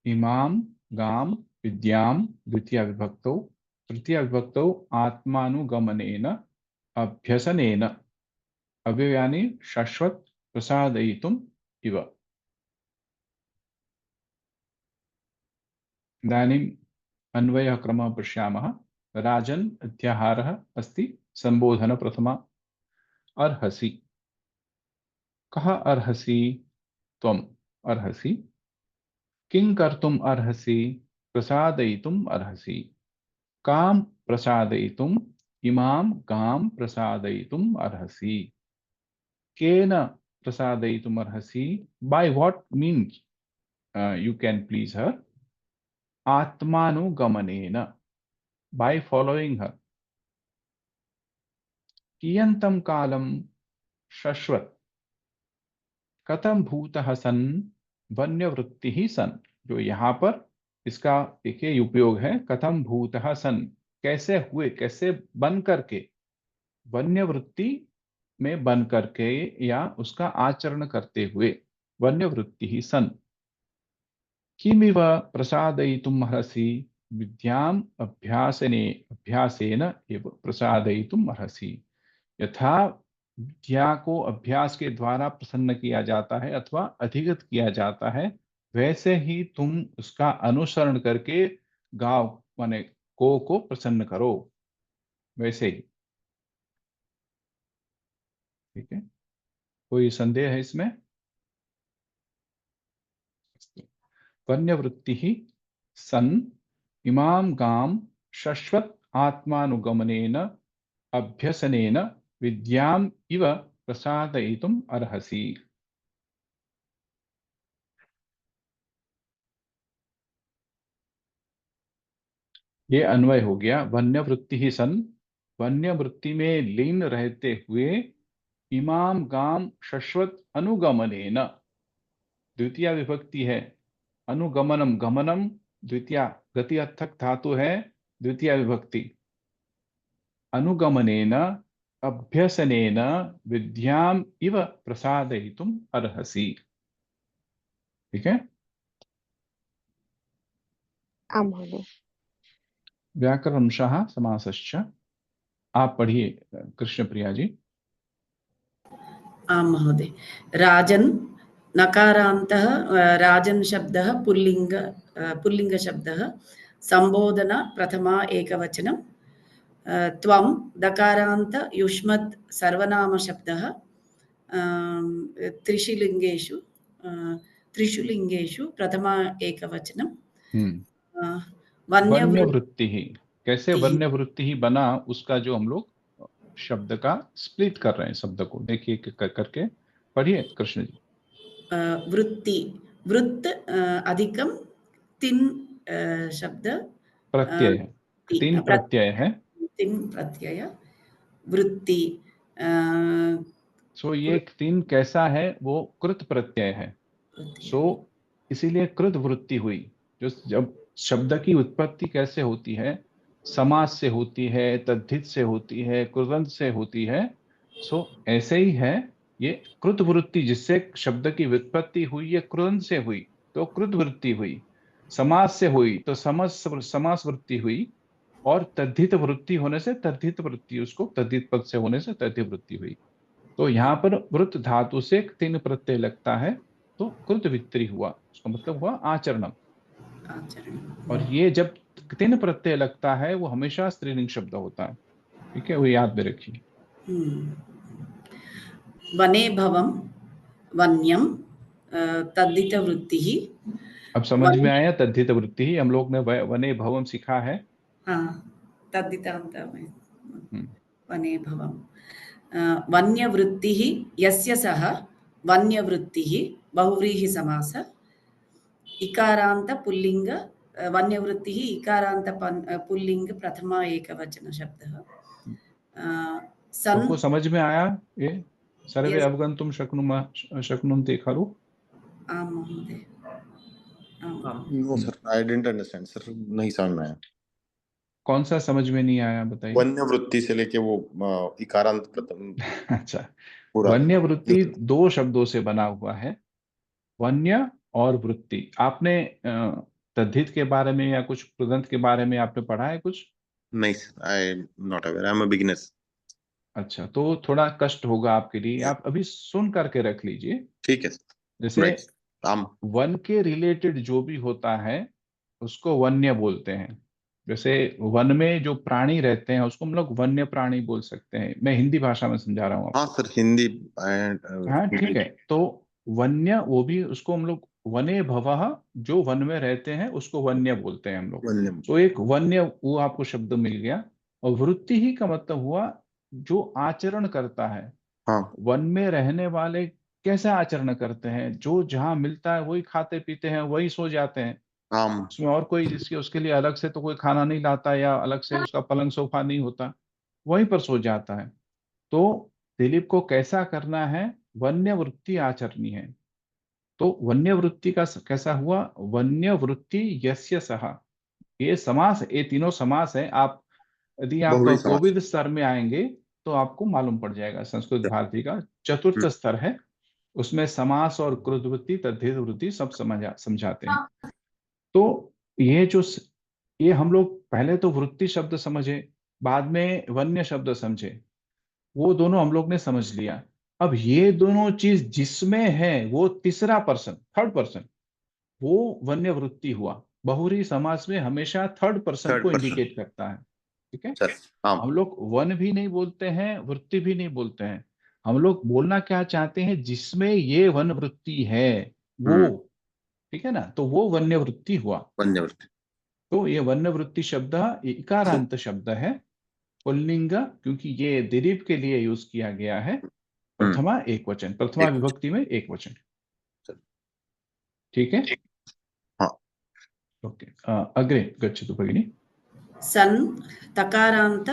इमाम गाम विद्याम द्वितीया विभक्तौ, तृतीया विभक्तौ आत्मानुगमनेन अभ्यसनेन अव्ययानि शाश्वत प्रसादयितुम् इव। इदानीम् अन्वयः क्रमः पश्यामः। राजन् अध्याहारः अस्ति, संबोधन प्रथमा। अर्हसि, कः अर्हसि? त्वम् अर्हसि। किं कर्तुम् अर्हसि? प्रसादयितुम् अर्हसि। कां प्रसादयितुम्? इमां गां प्रसादयितुम् अर्हसि। केन प्रसादयितुम् अर्हसि? By what means you can please her? आत्मानुगमनेन, by following her. कियन्तं कालं? शाश्वत। कथं भूतः सन्? वन्यवृत्तिः सन्। जो यहाँ पर इसका देखिए उपयोग है, कथं भूतः सन्, कैसे हुए, कैसे बन करके, वन्यवृत्ति में बन करके या उसका आचरण करते हुए, वन्यवृत्तिः सन्। किमिव प्रसादयितुम् अर्हसि? विद्याम् अभ्यासेन एव प्रसादयितुम् अर्हसि। यथा विद्या को अभ्यास के द्वारा प्रसन्न किया जाता है अथवा अधिगत किया जाता है, वैसे ही तुम उसका अनुसरण करके गांव माने को प्रसन्न करो, वैसे ही। ठीक है, कोई संदेह है इसमें? वन्यवृत्तिः सन इमाम गाम शश्वत आत्मानुगमनेन अभ्यसनेन विद्याम इव प्रसादयितुम अर्हसि। ये अन्वय हो गया। वन्य वृत्ति ही सन, वन्य वृत्ति में लीन रहते हुए, इमाम गाम शश्वत अनुगमनेन, द्वितीय विभक्ति है, अनुगमनम गमनम द्वितीय, गति अर्थक धातु है द्वितीय विभक्ति, अनुगमनेन अभ्यसनेन विद्याम इव प्रसादयितुम अर्हसि। ठीक है। आम महोदय। व्याकरणंशः समासश्च। आप पढ़िए कृष्णप्रिया जी। आम महोदय। राजन नकारान्तः राजन शब्दः पुल्लिंग शब्दः, संबोधन प्रथमा एकवचनं, त्वं दकारान्त युष्मत् सर्वनाम शब्दः, त्रिषु लिंगेषु प्रथमा एकवचनं। वन्य वृत्ति ही, कैसे वन्य वृत्ति ही बना, उसका जो हम लोग शब्द का स्प्लिट कर रहे हैं, शब्द को देखिए करके पढ़िए कृष्ण जी। वृत्ति, वृत्त अधिकम तिन शब्द प्रत्यय है, तीन प्रत्यय है, तीन प्रत्यय वृत्ति। सो ये तीन कैसा है, वो कृत प्रत्यय है। सो इसीलिए कृत वृत्ति हुई। जो जब शब्द की उत्पत्ति कैसे होती है, समास से होती है, तद्धित से होती है, कृदंत से होती है। सो ऐसे ही है ये कृत वृत्ति, जिससे शब्द की व्युत्पत्ति हुई, ये कृदंत से हुई तो कृत वृत्ति हुई, समास से हुई तो समास वृत्ति हुई, और तद्धित वृत्ति होने से तद्धित वृत्ति, उसको तद्धित पद से होने से तद्धित वृत्ति हुई। तो यहाँ पर वृत्त धातु से तीन प्रत्यय लगता है तो कृत वित्तरी हुआ, उसका मतलब हुआ आचरणम। और ये जब तीन प्रत्यय लगता है वो हमेशा स्त्रीलिंग शब्द होता है। ठीक है, वो याद में रखिए। वने भवम वन्यम तद्धित वृत्ति। अब समझ में आया तद्धित वृत्ति ही, हम लोग ने वने भवम सीखा है। हाँ, तद्धितांत में वने भवम। वन्य वृत्ति यस्य सह वन्य वृत्ति बहुव्रीहि समास, इकारांत पुल्लिंग वन्य वृत्ति इकारांत पुल्लिंग प्रथमा एकवचन शब्दः। सबको समझ में आया ये? सर्वे अवगन्तुं शक्नुवन्ति खलु? आम महोदय। No sir, I didn't understand sir, नहीं समझ में आया। कौन सा समझ में नहीं आया बताइए? वन्य वृत्ति से लेके वो इकारांत प्रथम। अच्छा, वन्य वृत्ति दो शब्दों से बना हुआ है, वन्य और वृत्ति। आपने तद्धित के बारे में या कुछ कृदंत के बारे में आपने पढ़ा है कुछ? नहीं sir, I not aware, I am a beginner. अच्छा, तो थोड़ा कष्ट होगा आपके लिए, आप अभी सुन करके रख लीजिए। ठीक है। जैसे वन के रिलेटेड जो भी होता है उसको वन्य बोलते हैं। जैसे वन में जो प्राणी रहते हैं उसको हम लोग वन्य प्राणी बोल सकते हैं। मैं हिंदी भाषा में समझा रहा हूँ। हाँ सर, हिंदी। हाँ ठीक है, तो वन्य वो भी, उसको हम लोग वने भवः, जो वन में रहते हैं उसको वन्य बोलते हैं हम लोग। तो एक वन्य वो आपको शब्द मिल गया। और वृत्ति ही का मतलब हुआ जो आचरण करता है। हाँ। वन में रहने वाले कैसा आचरण करते हैं, जो जहाँ मिलता है वही खाते पीते हैं, वही सो जाते हैं। उसमें और कोई जिसके उसके लिए अलग से तो कोई खाना नहीं लाता या अलग से उसका पलंग सोफा नहीं होता, वहीं पर सो जाता है। तो दिलीप को कैसा करना है, वन्य वृत्ति आचरणी है। तो वन्य वृत्ति का कैसा हुआ, वन्य वृत्ति यस्य सह, ये समास, ये तीनों समास है। आप यदि आप कोविद स्तर में आएंगे तो आपको मालूम पड़ जाएगा। संस्कृत भारती का चतुर्थ स्तर है, उसमें समास और कृत वृत्ति तद्धित वृत्ति सब समझाते हैं। तो ये हम लोग पहले तो वृत्ति शब्द समझे, बाद में वन्य शब्द समझे, वो दोनों हम लोग ने समझ लिया। अब ये दोनों चीज जिसमें है वो तीसरा पर्सन, थर्ड पर्सन, वो वन्य वृत्ति हुआ। बहुव्रीहि समास में हमेशा थर्ड पर्सन को इंडिकेट करता है। ठीक है, हम लोग वन भी नहीं बोलते हैं, वृत्ति भी नहीं बोलते हैं। हम लोग बोलना क्या चाहते हैं, जिसमें ये वन वृत्ति है वो। ठीक है ना, तो वो वन्य वृत्ति हुआ। वन्य वृत्ति। तो ये वर्णवृत्ति शब्द ये इकारांत शब्द है, पुल्लिंग, क्योंकि ये दीर्घ के लिए यूज किया गया है। प्रथमा एक वचन, प्रथमा विभक्ति में एक वचन। ठीक है, हाँ। ओके, अग्रे गच्छतु भगिनी। सन् तकारान्त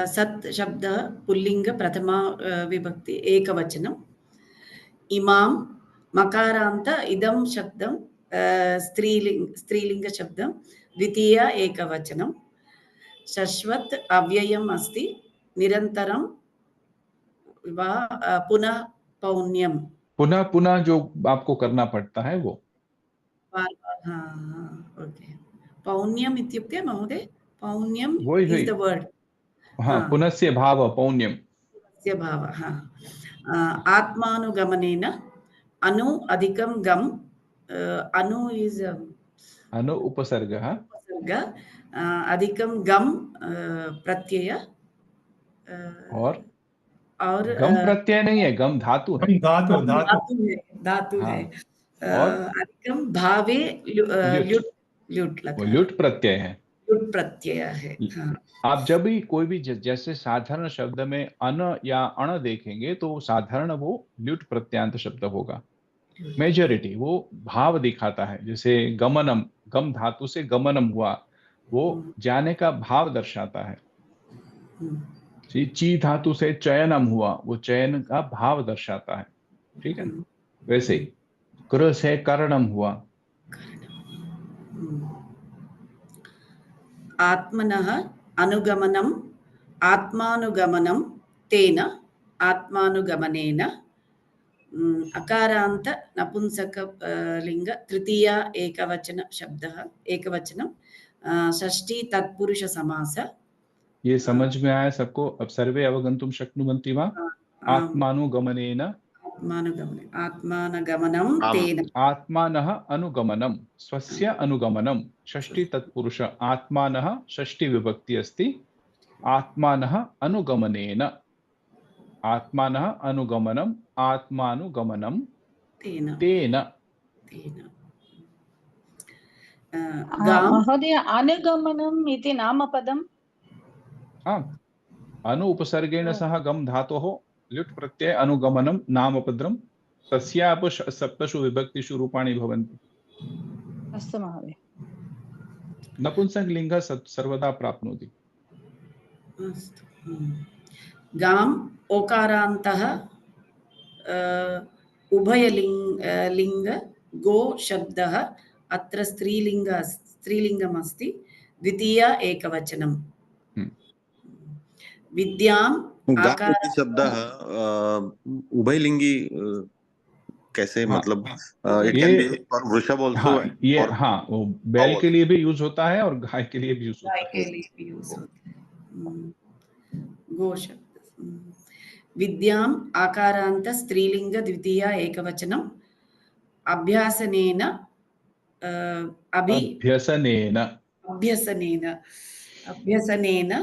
सत् शब्द पुल्लिंग प्रथमा विभक्ति एकवचनम्। इमां मकारान्त इदं शब्दं स्त्रीलिंग शब्दं द्वितीय एकवचनं। शश्वत् अव्ययम् अस्ति, निरन्तरं वा पुनः पौन्यं। पुनः पुनः जो आपको करना पड़ता है वो बार बार, हाँ, ओके। पौन्यम इत्युक्ते महोदय, पौन्यम वही इज द वर्ड। हाँ, पुनस्य भाव पौन्यम, पुनस्य भाव, हाँ। आत्मानुगमनेन अनु अधिकं गम, अनु इज अनु उपसर्गः, उपसर्ग, अधिकं गम प्रत्यय, और और गम प्रत्यय नहीं है, गम धातु है। धातु धातु हाँ, है। और अधिकं भावे ल्युट् लकार, वो ल्युट् प्रत्यय है, ल्युट् प्रत्यय है। हाँ। आप जब भी कोई भी जैसे साधारण शब्द में अन या अण देखेंगे तो साधारण वो ल्युट् प्रत्यांत शब्द होगा। मेजॉरिटी वो भाव दिखाता है, जैसे गमनम, गम धातु से गमनम हुआ, वो जाने का भाव दर्शाता है। ची धातु से चयनम हुआ, वो चयन का भाव दर्शाता है। ठीक है, वैसे ही कृ से करणम हुआ। आत्मनः अनुगमनम् आत्मानुगमनं तेन आत्मानुगमनेन। अकारान्त नपुंसक लिंग तृतीया एकवचन शब्दः एकवचनं। षष्ठी तत्पुरुष समास। ये समझ में आया सबको? अब सर्वे अवगन्तुं शक्नुवन्ति वा? आत्मानुगमनेन, आत्मानुगमनं तेन, आत्मानः अनुगमनं, स्वस्य अनुगमनं, षष्ठी तत्पुरुष, आत्मानः षष्ठी विभक्ति अस्ति, आत्मानः अनुगमनेन, आत्मानः अनुगमनम्, आत्मानुगमनं तेन, तेन। महोदय, अनुगमनम् इति नामपदम्? आम्, अनु उपसर्गेण सह गम धातोः ल्युट् प्रत्यय अनुगमनं नामपदं, तस्यापि सप्तषु विभक्तिषु रूपाणि भवन्ति। अस्तु महोदय। नपुंसकलिङ्गः सर्वदा प्राप्नोति। गाम् ओकारान्तः उभयलिङ्ग गो शब्दः अत्र स्त्रीलिङ्गम् अस्ति, द्वितीय एकवचनं। विद्याम् गाम इति शब्दः उभयलिंगी कैसे, मतलब इट कैन बी फॉर वृषभ आल्सो। ये हाँ, वो बैल के लिए भी यूज होता है और गाय के लिए भी यूज होता है। गाय के लिए भी यूज होता है गो शब्द। विद्याम् आकारान्त स्त्रीलिंग द्वितीय एकवचनम्। अभ्यासनेन अभ्यसनेन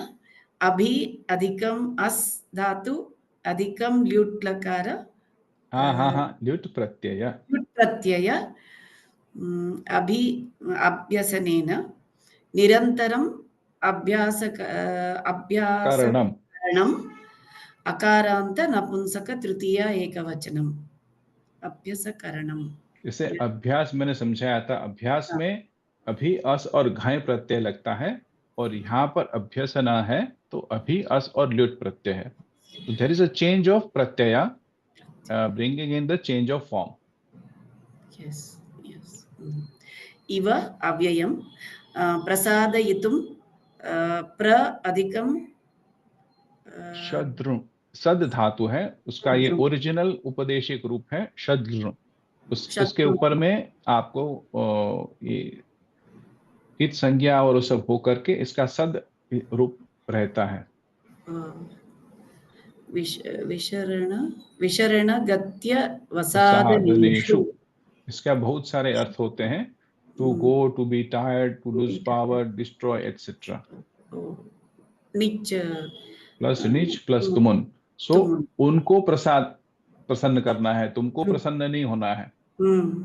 अभि अधिकम अस् धातु अधिकम ल्युट् लकार, ल्युट् प्रत्यय, अभ्यसनेन निरन्तरम् अभ्यासकरणम्। अकारान्त नपुंसक तृतीय एकवचनम्, अभ्यासकरणम्। जैसे अभ्यास मैंने समझाया था, अभ्यास में अभी अस और घाय प्रत्यय लगता है, और यहाँ पर अभ्यसना है तो अभी अस और ल्युट् प्रत्यय है। तो there is a change of प्रत्यय, bringing in the change of form. Yes, yes. इव अव्ययम् प्रसादयितुं प्र अधिकं शद्रु, सद धातु है, उसका ये ओरिजिनल उपदेशिक रूप है शद्रु। उसके ऊपर में आपको ये हित संज्ञा और सब होकर के इसका सद रूप रहता है। विशरण गत्य वसादनेषु। इसका बहुत सारे अर्थ होते हैं, to go, to be tired, to lose power, destroy etcetera. नीच प्लस नीच प्लस तुमुन। सो उनको प्रसन्न करना है, तुमको प्रसन्न नहीं होना है,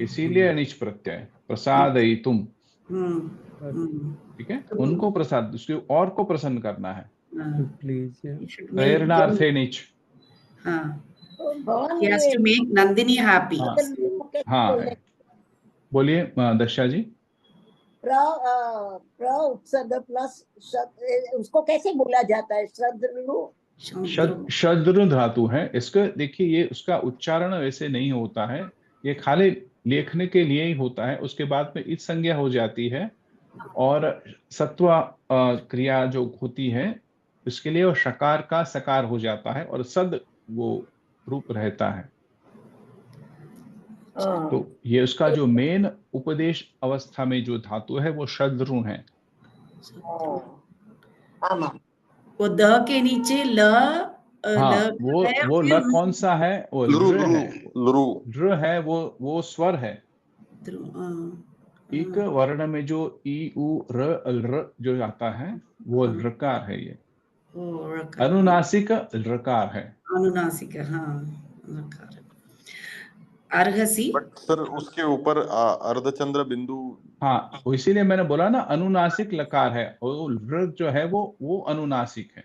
इसीलिए नीच प्रत्यय। प्रसादयितुम, ठीक है, उनको प्रसाद, उसके और को प्रसन्न करना है। प्लीज प्रेरणार्थे नीच। भगवान He has ये to make Nandini happy. हाँ कैसे हाँ बोलने? बोलिए दक्षा जी। प्र उत्सर्ग प्लस उसको कैसे बोला जाता है? शद्र धातु है इसका। देखिए ये उसका उच्चारण वैसे नहीं होता है, ये खाली लिखने के लिए ही होता है। उसके बाद में इस संज्ञा हो जाती है और सत्व क्रिया जो होती है इसके लिए वो शकार का सकार हो जाता है और सद वो रूप रहता है। तो ये उसका जो मेन उपदेश अवस्था में जो धातु है वो शद्रु है। वो द के नीचे ल हाँ ल वो ल कौन सा है? वो लृ है। लृ है वो स्वर है। एक वर्ण में जो ई उ र जो आता है वो ऋकार है। ये अनुनासिक ऋकार है। अनुनासिक, हाँ ऋकार। अर्हसि, बट सर उसके ऊपर अर्धचंद्र बिंदु। हाँ इसीलिए मैंने बोला ना अनुनासिक लकार है, और ऋ जो है वो अनुनासिक है।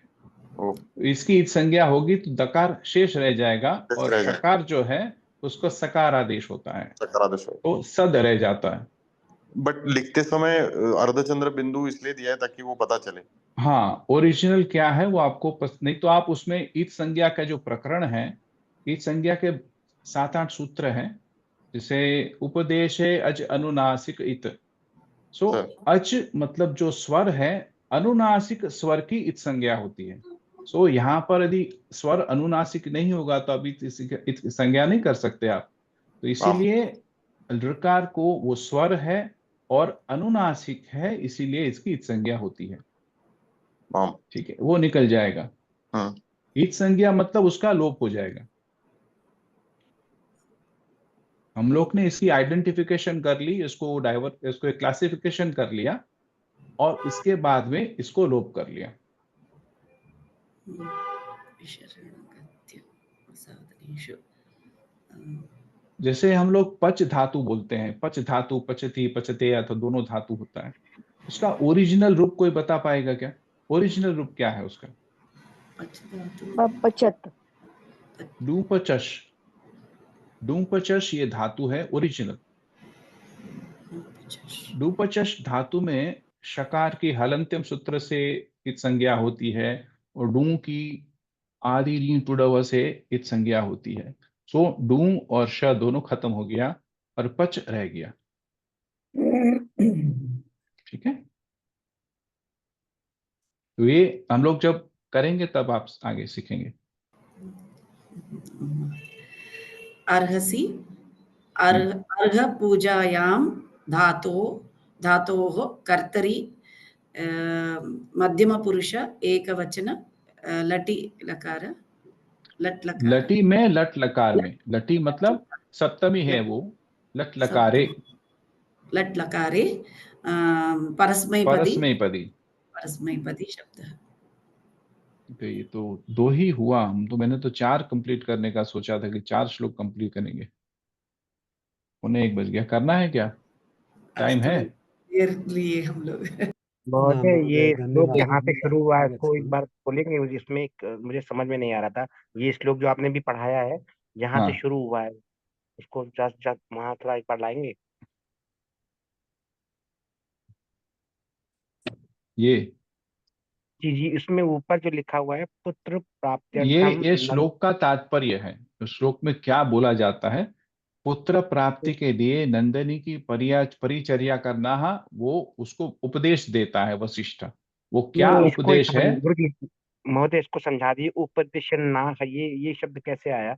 इसकी संज्ञा होगी तो दकार शेष रह जाएगा और शकार जो है उसको सकार आदेश होता है, तो सद रह जाता है। बट लिखते समय अर्धचंद्र बिंदु इसलिए दिया है ताकि वो पता चले। हाँ ओरिजिनल क्या है वो आपको नहीं तो आप उसमें ईद संज्ञा का जो प्रकरण है, ईद संज्ञा के 7-8 सूत्र हैं, जैसे उपदेश है अज अनुनासिक इत। सो अच मतलब जो स्वर है, अनुनासिक स्वर की इत संज्ञा होती है। सो यहाँ पर यदि स्वर अनुनासिक नहीं होगा तो अभी इत संज्ञा नहीं कर सकते आप। तो इसीलिए ऋकार को वो स्वर है और अनुनासिक है, इसीलिए इसकी इत संज्ञा होती है। ठीक है, वो निकल जाएगा। इत संज्ञा मतलब उसका लोप हो जाएगा। हम लोग ने इसकी आइडेंटिफिकेशन कर ली, इसको क्लासिफिकेशन कर लिया और इसके बाद में इसको लोप कर लिया। जैसे हम लोग पच धातु बोलते हैं, पच धातु, पचती, पचते, अथवा दोनों धातु होता है। उसका ओरिजिनल रूप कोई बता पाएगा क्या? ओरिजिनल रूप क्या है उसका? पचत। डूपचश। डूपचश ये धातु है ओरिजिनल। डूपचश धातु में शकार की हलंत्यम सूत्र से इत संज्ञा होती है और डू की आदि री टुडव से इत संज्ञा होती है। सो डू और श दोनों खत्म हो गया और पच रह गया। ठीक है, तो ये हम लोग जब करेंगे तब आप आगे सीखेंगे। अर्हसि, अर्घ पूजायां धातोः कर्तरि मध्यम पुरुष एकवचन लटि लकार, लट लकार। लटी में लट लकार में, लटी मतलब सप्तमी है वो, लट लकारे। लट लकारे परस्मैपदी शब्द है। तो ये तो 2 ही हुआ। मैंने तो 4 कंप्लीट करने का सोचा था कि 4 श्लोक कंप्लीट करेंगे। उन्हें 1 बज गया। करना है क्या? टाइम है? लिए हम लोग। महोदय ये श्लोक जहाँ पे शुरू हुआ है इसको एक बार बोलेंगे? इसमें मुझे समझ में नहीं आ रहा था। ये श्लोक जो आपने भी पढ़ाया है जहाँ से शुरू हुआ है उसको वहाँ थोड़ा एक बार लाएंगे? जी इसमें ऊपर जो लिखा हुआ है पुत्र प्राप्त्यर्थम, ये श्लोक का तात्पर्य है। श्लोक में क्या बोला जाता है? पुत्र प्राप्ति के लिए नंदिनी की परिचर्या करना, वो उसको उपदेश देता है वशिष्ठ। वो क्या उपदेश है? महोदय इसको समझा दिए। उपदेशन ना है, ये शब्द कैसे आया?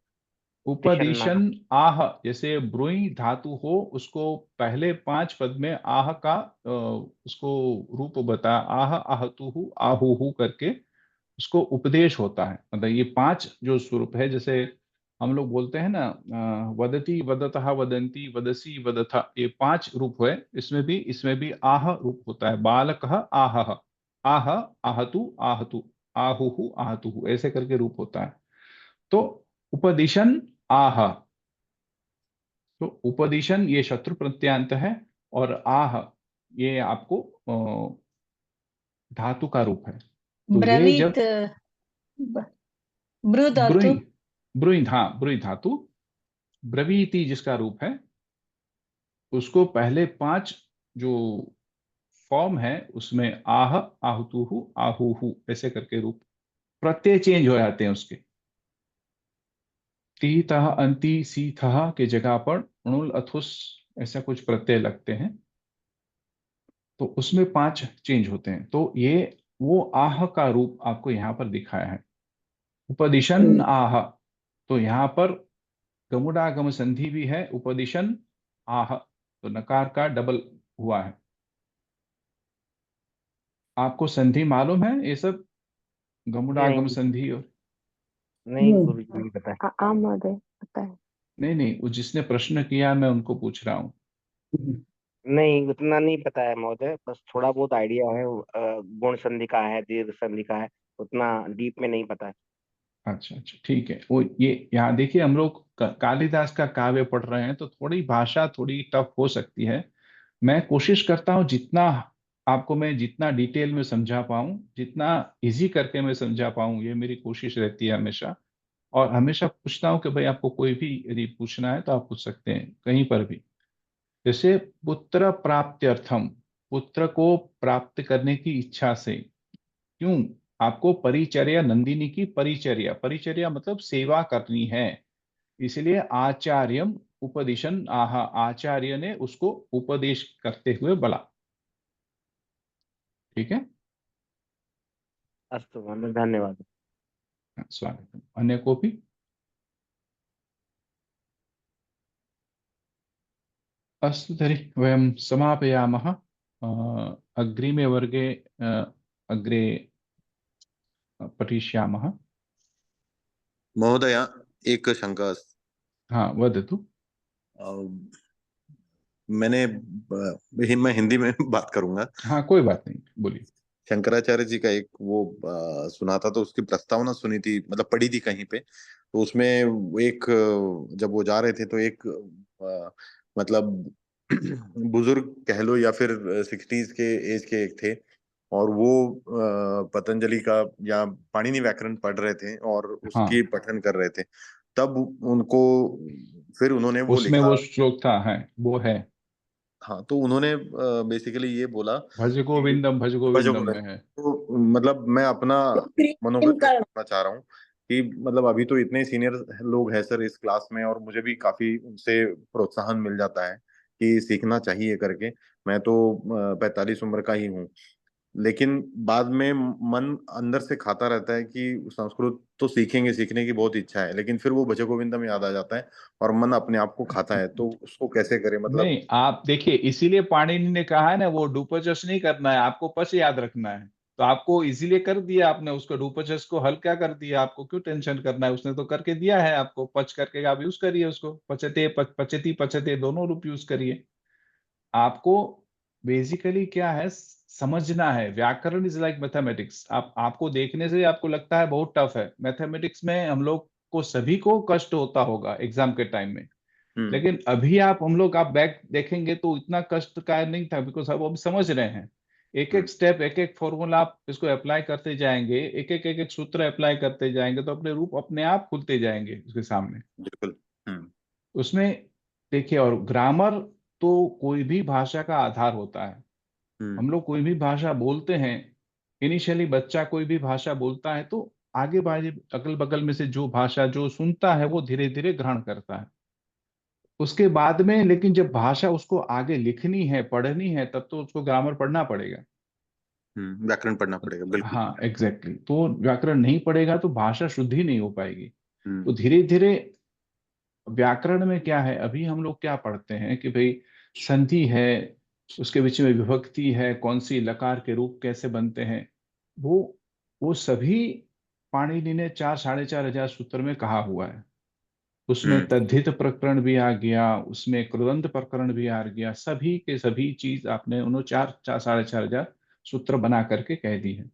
उपदिशन आह, जैसे ब्रूई धातु हो उसको पहले 5 पद में आह का उसको रूप बता, आह आहतुहु आहुहु करके उसको उपदेश होता है। मतलब ये 5 जो स्वरूप है, जैसे हम लोग बोलते हैं ना वदति वदतः वदंती वदसी वदथ, ये 5 रूप है। इसमें भी आह रूप होता है। बालकः आह, आह आहतु आहतु, आहुहु आहतुहु, ऐसे करके रूप होता है। तो उपदिशन आह, तो उपदिशन ये शत्रु प्रत्यांत है और आह ये आपको धातु का रूप है। तो ये ब्रवीत जब ब्रू धातु, ब्रुई ब्रुई हाँ ब्रुई धातु ब्रवीति जिसका रूप है, उसको पहले 5 जो फॉर्म है उसमें आह, आहुतुहु, आहुहु ऐसे करके रूप प्रत्यय चेंज हो जाते हैं उसके। तीतः अंति सीथः के जगह पर णुल अथुस ऐसा कुछ प्रत्यय लगते हैं, तो उसमें 5 चेंज होते हैं। तो ये वो आह का रूप आपको यहाँ पर दिखाया है, उपदिशन आह। तो यहाँ पर गमुडागम संधि भी है, उपदिशन आह, तो नकार का डबल हुआ है। आपको संधि मालूम है ये सब, गमुडागम नहीं संधि? और नहीं गुरु जी नहीं पता है। हाँ महोदय पता है। नहीं, वो जिसने प्रश्न किया मैं उनको पूछ रहा हूँ। नहीं उतना नहीं पता है महोदय, बस थोड़ा बहुत आइडिया है। गुण संधि का है, दीर्घ संधि का है, उतना डीप में नहीं पता है। अच्छा, ठीक है। वो ये यहाँ देखिए, हम लोग कालिदास का काव्य पढ़ रहे हैं तो थोड़ी भाषा थोड़ी टफ हो सकती है। मैं कोशिश करता हूँ जितना आपको मैं जितना डिटेल में समझा पाऊँ, जितना इजी करके मैं समझा पाऊँ, ये मेरी कोशिश रहती है हमेशा। और हमेशा पूछता हूँ कि भाई आपको कोई भी यदि पूछना है तो आप पूछ सकते हैं कहीं पर भी। जैसे पुत्र प्राप्त्यर्थम, पुत्र को प्राप्त करने की इच्छा से, क्यों आपको परिचर्या, नंदिनी की परिचर्या, परिचर्या मतलब सेवा करनी है, इसलिए आचार्यम उपदिशन आह, आचार्य ने उसको उपदेश करते हुए बोला। ठीक है, अस्तु महोदय, धन्यवाद। स्वागतम। अन्य कोऽपि? अस्तु तर्हि वयं समापयामः। अग्रिमे वर्गे अग्रे पठिष्यामः। महोदय, एक शंका अस्ति। हाँ, वदतु। मैं हिंदी में बात करूंगा। हाँ, कोई बात नहीं, बोलिए। शंकराचार्य जी का एक वो सुना था, तो उसकी प्रस्तावना सुनी थी, मतलब पढ़ी थी कहीं पे। तो उसमें एक जब वो जा रहे थे तो एक मतलब बुजुर्ग कह लो या फिर 60s के एज के एक थे, और वो पतंजलि का या पाणिनि व्याकरण पढ़ रहे थे और उसकी हाँ, पठन कर रहे थे। तब उनको फिर उन्होंने वो उसमें लिखा। वो श्लोक था, है वो है, हाँ, तो उन्होंने बेसिकली ये बोला भज कि गोविंदम भज भजो गोविंदम गोविंद। में है। तो मतलब मैं अपना मनोगत व्यक्त करना चाह रहा हूँ कि मतलब अभी तो इतने सीनियर लोग हैं सर इस क्लास में, और मुझे भी काफी उनसे प्रोत्साहन मिल जाता है कि सीखना चाहिए करके। मैं तो 45 उम्र का ही हूँ, लेकिन बाद में मन अंदर से खाता रहता है कि संस्कृत तो सीखेंगे, सीखने की बहुत इच्छा है, लेकिन फिर वो भज गोविंदम याद आ जाता है और मन अपने आप को खाता है। तो उसको कैसे करें, मतलब? नहीं, आप देखिए, इसीलिए पाणिनि ने कहा है ना, वो डुपचस नहीं करना है, आपको पच याद रखना है। तो आपको इसीलिए कर दिया आपने, उसको डुपचस को हल्का कर दिया। आपको क्यों टेंशन करना है, उसने तो करके दिया है आपको। पच करके आप यूज करिए उसको, पचते पचती पचते दोनों रूप यूज करिए। आपको बेसिकली क्या है, समझना है। व्याकरण इज लाइक मैथमेटिक्स। आपको देखने से आपको लगता है बहुत टफ है। मैथमेटिक्स में हम लोग को सभी को कष्ट होता होगा एग्जाम के टाइम में, लेकिन अभी हम लोग आप बैक देखेंगे तो इतना कष्ट का नहीं था, बिकॉज अब समझ रहे हैं। एक एक स्टेप, एक एक फॉर्मूला आप इसको अप्लाई करते जाएंगे, एक एक सूत्र अप्लाई करते जाएंगे, तो अपने रूप अपने आप खुलते जाएंगे उसके सामने। बिल्कुल। उसमें देखिए, और ग्रामर तो कोई भी भाषा का आधार होता है। हम लोग कोई भी भाषा बोलते हैं, इनिशियली बच्चा कोई भी भाषा बोलता है तो आगे बागे अगल बगल में से जो भाषा जो सुनता है वो धीरे धीरे ग्रहण करता है। उसके बाद में लेकिन जब भाषा उसको आगे लिखनी है, पढ़नी है, तब तो उसको ग्रामर पढ़ना पड़ेगा। व्याकरण पढ़ना पड़ेगा, बिल्कुल। हाँ, एग्जैक्टली। तो व्याकरण नहीं पढ़ेगा तो भाषा शुद्धि नहीं हो पाएगी। तो हम्म। धीरे धीरे व्याकरण में क्या है, अभी हम लोग क्या पढ़ते हैं कि भाई संधि है, उसके बीच में विभक्ति है, कौन सी लकार के रूप कैसे बनते हैं, वो सभी पाणिनि ने 4-4,500 सूत्र में कहा हुआ है। उसमें तद्धित प्रकरण भी आ गया, उसमें कृदंत प्रकरण भी आ गया, सभी के सभी चीज आपने उन्होंने 4-4,500 सूत्र बना करके कह दी है।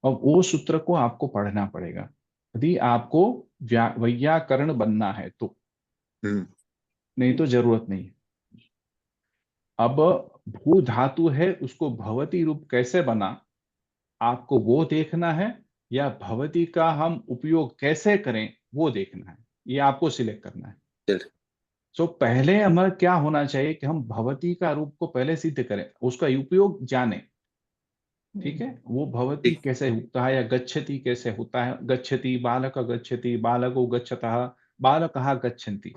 और वो सूत्र को आपको पढ़ना पड़ेगा यदि आपको वैयाकरण बनना है तो, नहीं तो जरूरत नहीं है। अब भू धातु है उसको भवती रूप कैसे बना, आपको वो देखना है, या भवती का हम उपयोग कैसे करें वो देखना है, ये आपको सिलेक्ट करना है। सो पहले हमारा क्या होना चाहिए कि हम भवती का रूप को पहले सिद्ध करें, उसका उपयोग जाने। ठीक है, वो भवती कैसे होता है या गच्छति कैसे होता है, गच्छति बालक गच्छति, बालको गच्छतः, बालकः गच्छन्ति,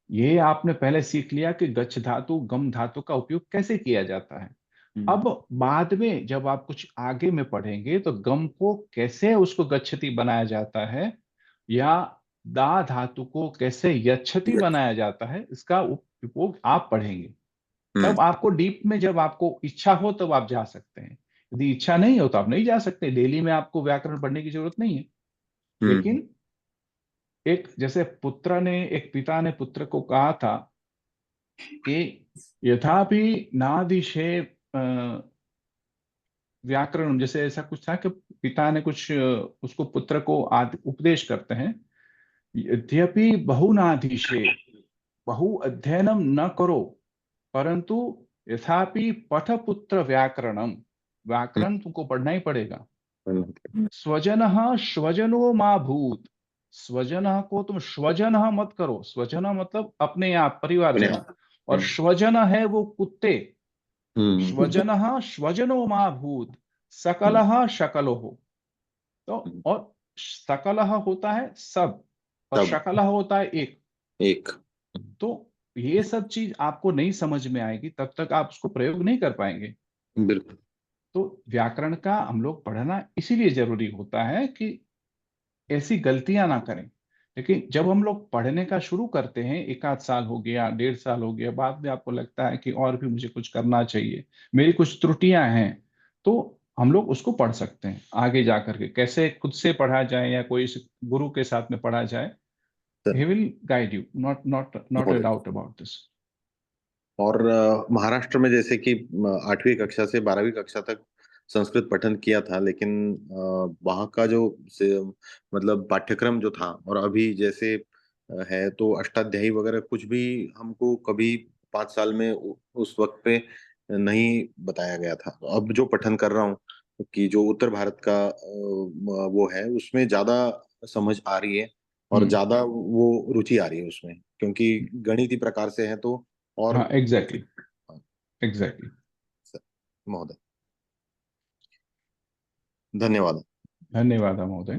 ये आपने पहले सीख लिया कि गच्छ धातु गम धातु का उपयोग कैसे किया जाता है। अब बाद में जब आप कुछ आगे में पढ़ेंगे तो गम को कैसे उसको गच्छति बनाया जाता है, या दा धातु को कैसे यच्छति बनाया जाता है, इसका उपयोग आप पढ़ेंगे। तब आपको डीप में, जब आपको इच्छा हो तब आप जा सकते हैं, यदि इच्छा नहीं हो तो आप नहीं जा सकते। डेली में आपको व्याकरण पढ़ने की जरूरत नहीं है। लेकिन एक जैसे एक पिता ने पुत्र को कहा था कि यथापि नादिशे व्याकरण, जैसे ऐसा कुछ था कि पिता ने कुछ उसको पुत्र को उपदेश करते हैं, यद्यपि बहुनाधीशे, बहु अध्ययनम न करो, परंतु यथापि पठ पुत्र व्याकरणम, व्याकरण तुमको पढ़ना ही पड़ेगा। स्वजन स्वजनो मा भूत, स्वजन को तुम स्वजन मत करो, स्वजन मतलब अपने आप परिवारजन, और स्वजन है वो कुत्ते, स्वजन स्वजनो मा भूत, सकल शकलो हो। तो और सकल होता है सब, और शकल होता है एक। तो ये सब चीज आपको नहीं समझ में आएगी, तब तक आप उसको प्रयोग नहीं कर पाएंगे। बिल्कुल। तो व्याकरण का हम लोग पढ़ना इसीलिए जरूरी होता है कि ऐसी गलतियां ना करें। लेकिन जब हम लोग पढ़ने का शुरू करते हैं, 1 आध साल हो गया, 1.5 साल हो गया, बाद में आपको लगता है कि और भी मुझे कुछ करना चाहिए, मेरी कुछ त्रुटियां हैं, तो हम लोग उसको पढ़ सकते हैं आगे जा करके। कैसे खुद से पढ़ा जाए या कोई गुरु के साथ में पढ़ा जाए, he will guide you, not a doubt about this. और महाराष्ट्र में जैसे कि 8वीं कक्षा से 12वीं कक्षा तक संस्कृत पठन किया था, लेकिन वहाँ का जो मतलब पाठ्यक्रम जो था, और अभी जैसे है तो अष्टाध्यायी वगैरह कुछ भी हमको कभी 5 साल में उस वक्त पे नहीं बताया गया था। अब जो पठन कर रहा हूँ कि जो उत्तर भारत का वो है, उसमें ज्यादा समझ आ रही है और ज्यादा वो रुचि आ रही है उसमें, क्योंकि गणितीय प्रकार से है तो। और हाँ, एग्जैक्टली महोदय, धन्यवाद महोदय।